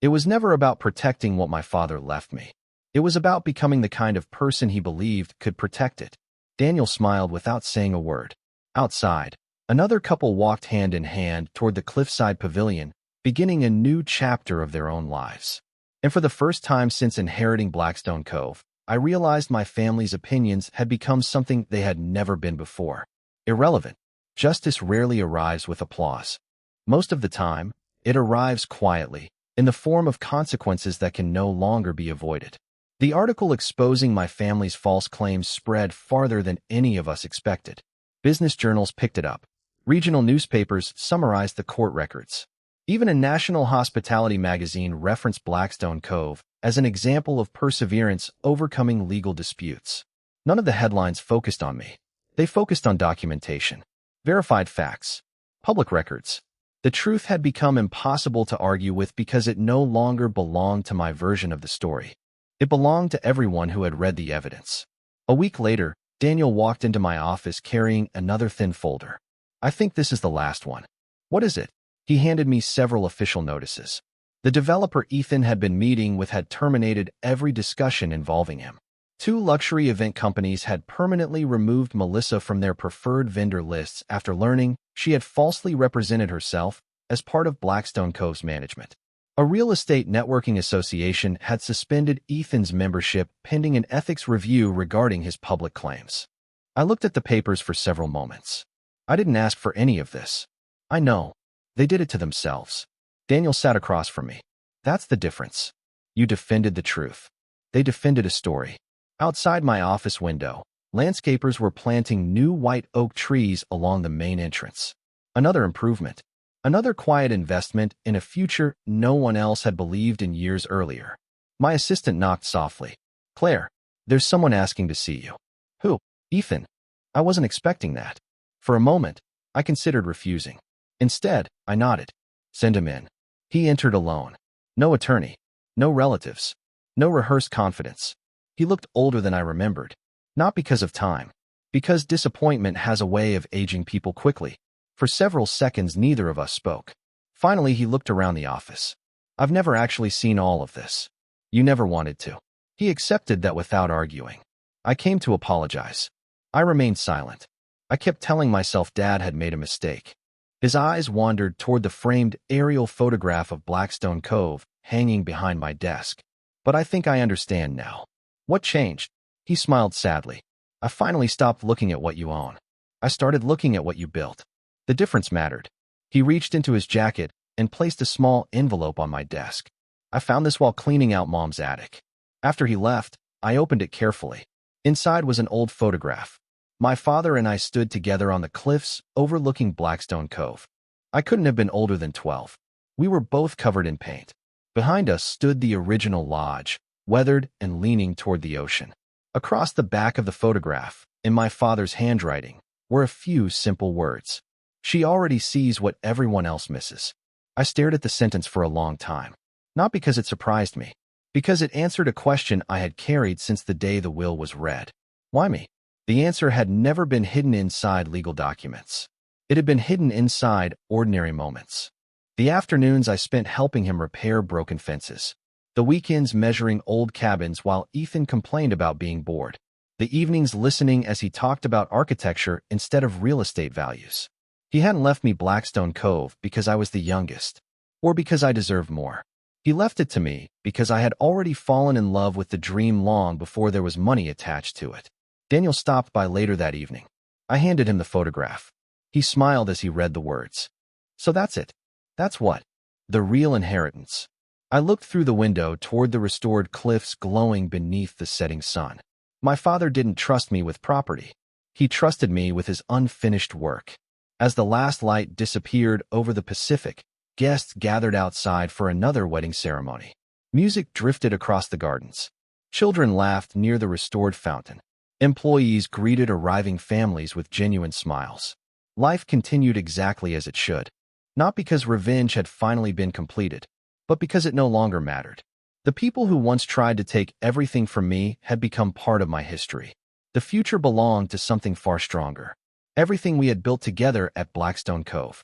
S1: It was never about protecting what my father left me. It was about becoming the kind of person he believed could protect it. Daniel smiled without saying a word. Outside, another couple walked hand in hand toward the cliffside pavilion, beginning a new chapter of their own lives. And for the first time since inheriting Blackstone Cove, I realized my family's opinions had become something they had never been before. Irrelevant. Justice rarely arrives with applause. Most of the time, it arrives quietly, in the form of consequences that can no longer be avoided. The article exposing my family's false claims spread farther than any of us expected. Business journals picked it up. Regional newspapers summarized the court records. Even a national hospitality magazine referenced Blackstone Cove as an example of perseverance overcoming legal disputes. None of the headlines focused on me. They focused on documentation, verified facts, public records. The truth had become impossible to argue with because it no longer belonged to my version of the story. It belonged to everyone who had read the evidence. A week later, Daniel walked into my office carrying another thin folder. "I think this is the last one." "What is it?" He handed me several official notices. The developer Ethan had been meeting with had terminated every discussion involving him. 2 luxury event companies had permanently removed Melissa from their preferred vendor lists after learning she had falsely represented herself as part of Blackstone Cove's management. A real estate networking association had suspended Ethan's membership pending an ethics review regarding his public claims. I looked at the papers for several moments. I didn't ask for any of this. I know. They did it to themselves. Daniel sat across from me. "That's the difference. You defended the truth. They defended a story." Outside my office window, landscapers were planting new white oak trees along the main entrance. Another improvement. Another quiet investment in a future no one else had believed in years earlier. My assistant knocked softly. "Claire, there's someone asking to see you." "Who?" "Ethan." I wasn't expecting that. For a moment, I considered refusing. Instead, I nodded. "Send him in." He entered alone. No attorney. No relatives. No rehearsed confidence. He looked older than I remembered. Not because of time. Because disappointment has a way of aging people quickly. For several seconds, neither of us spoke. Finally, he looked around the office. "I've never actually seen all of this." "You never wanted to." He accepted that without arguing. I came to apologize. I remained silent. I kept telling myself Dad had made a mistake. His eyes wandered toward the framed aerial photograph of Blackstone Cove hanging behind my desk. "But I think I understand now." "What changed?" He smiled sadly. "I finally stopped looking at what you own. I started looking at what you built. The difference mattered." He reached into his jacket and placed a small envelope on my desk. "I found this while cleaning out Mom's attic." After he left, I opened it carefully. Inside was an old photograph. My father and I stood together on the cliffs overlooking Blackstone Cove. I couldn't have been older than 12. We were both covered in paint. Behind us stood the original lodge, weathered and leaning toward the ocean. Across the back of the photograph, in my father's handwriting, were a few simple words. "She already sees what everyone else misses." I stared at the sentence for a long time. Not because it surprised me, because it answered a question I had carried since the day the will was read. Why me? The answer had never been hidden inside legal documents. It had been hidden inside ordinary moments. The afternoons I spent helping him repair broken fences. The weekends measuring old cabins while Ethan complained about being bored. The evenings listening as he talked about architecture instead of real estate values. He hadn't left me Blackstone Cove because I was the youngest, or because I deserved more. He left it to me because I had already fallen in love with the dream long before there was money attached to it. Daniel stopped by later that evening. I handed him the photograph. He smiled as he read the words. "So that's it. That's what? The real inheritance." I looked through the window toward the restored cliffs glowing beneath the setting sun. My father didn't trust me with property. He trusted me with his unfinished work. As the last light disappeared over the Pacific, guests gathered outside for another wedding ceremony. Music drifted across the gardens. Children laughed near the restored fountain. Employees greeted arriving families with genuine smiles. Life continued exactly as it should. Not because revenge had finally been completed, but because it no longer mattered. The people who once tried to take everything from me had become part of my history. The future belonged to something far stronger. Everything we had built together at Blackstone Cove.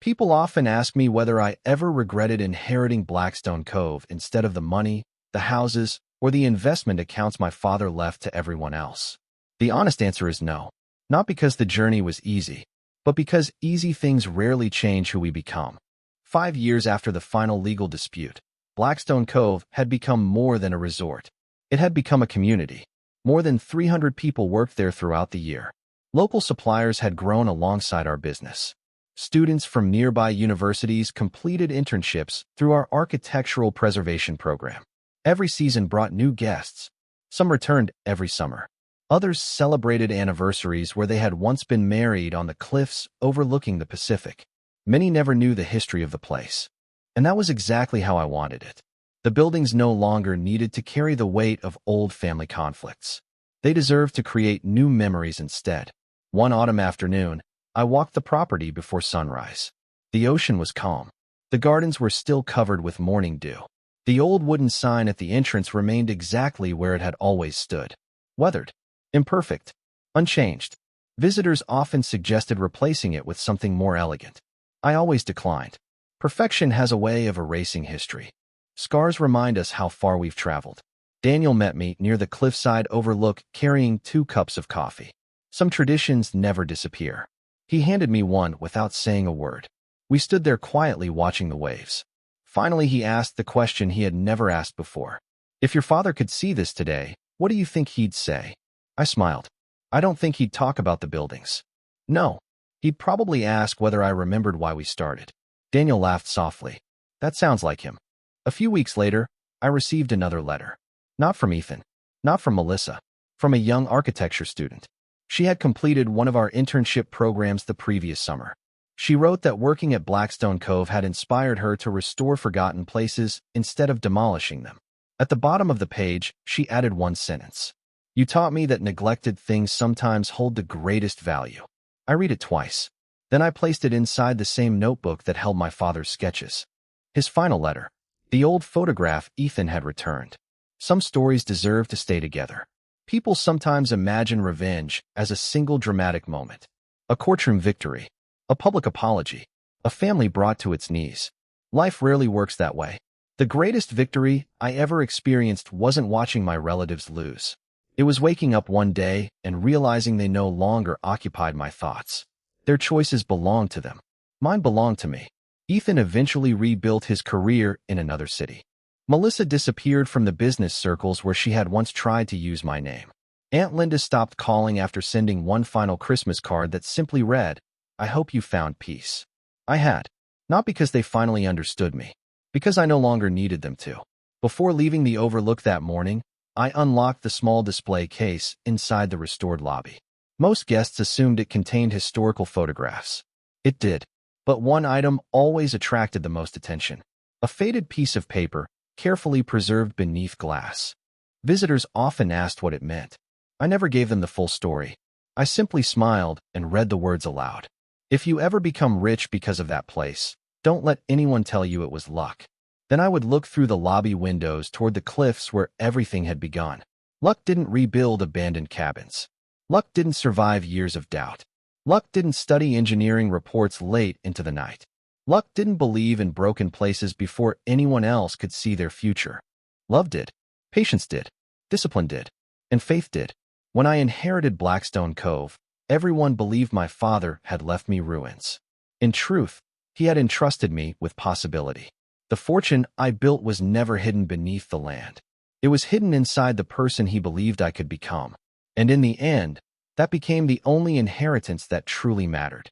S1: People often ask me whether I ever regretted inheriting Blackstone Cove instead of the money, the houses, or the investment accounts my father left to everyone else. The honest answer is no. Not because the journey was easy, but because easy things rarely change who we become. 5 years after the final legal dispute, Blackstone Cove had become more than a resort. It had become a community. More than 300 people worked there throughout the year. Local suppliers had grown alongside our business. Students from nearby universities completed internships through our architectural preservation program. Every season brought new guests. Some returned every summer. Others celebrated anniversaries where they had once been married on the cliffs overlooking the Pacific. Many never knew the history of the place. And that was exactly how I wanted it. The buildings no longer needed to carry the weight of old family conflicts. They deserved to create new memories instead. One autumn afternoon, I walked the property before sunrise. The ocean was calm. The gardens were still covered with morning dew. The old wooden sign at the entrance remained exactly where it had always stood. Weathered, imperfect, unchanged. Visitors often suggested replacing it with something more elegant. I always declined. Perfection has a way of erasing history. Scars remind us how far we've traveled. Daniel met me near the cliffside overlook carrying 2 cups of coffee. Some traditions never disappear. He handed me one without saying a word. We stood there quietly watching the waves. Finally, he asked the question he had never asked before. If your father could see this today, what do you think he'd say? I smiled. I don't think he'd talk about the buildings. No. He'd probably ask whether I remembered why we started. Daniel laughed softly. That sounds like him. A few weeks later, I received another letter. Not from Ethan. Not from Melissa. From a young architecture student. She had completed one of our internship programs the previous summer. She wrote that working at Blackstone Cove had inspired her to restore forgotten places instead of demolishing them. At the bottom of the page, she added one sentence. You taught me that neglected things sometimes hold the greatest value. I read it twice. Then I placed it inside the same notebook that held my father's sketches. His final letter. The old photograph Ethan had returned. Some stories deserve to stay together. People sometimes imagine revenge as a single dramatic moment. A courtroom victory. A public apology. A family brought to its knees. Life rarely works that way. The greatest victory I ever experienced wasn't watching my relatives lose. It was waking up one day and realizing they no longer occupied my thoughts. Their choices belonged to them. Mine belonged to me. Ethan eventually rebuilt his career in another city. Melissa disappeared from the business circles where she had once tried to use my name. Aunt Linda stopped calling after sending one final Christmas card that simply read, I hope you found peace. I had. Not because they finally understood me. Because I no longer needed them to. Before leaving the Overlook that morning, I unlocked the small display case inside the restored lobby. Most guests assumed it contained historical photographs. It did. But one item always attracted the most attention. A faded piece of paper, carefully preserved beneath glass. Visitors often asked what it meant. I never gave them the full story. I simply smiled and read the words aloud. If you ever become rich because of that place, don't let anyone tell you it was luck. Then I would look through the lobby windows toward the cliffs where everything had begun. Luck didn't rebuild abandoned cabins. Luck didn't survive years of doubt. Luck didn't study engineering reports late into the night. Luck didn't believe in broken places before anyone else could see their future. Love did. Patience did. Discipline did. And faith did. When I inherited Blackstone Cove, everyone believed my father had left me ruins. In truth, he had entrusted me with possibility. The fortune I built was never hidden beneath the land. It was hidden inside the person he believed I could become. And in the end, that became the only inheritance that truly mattered.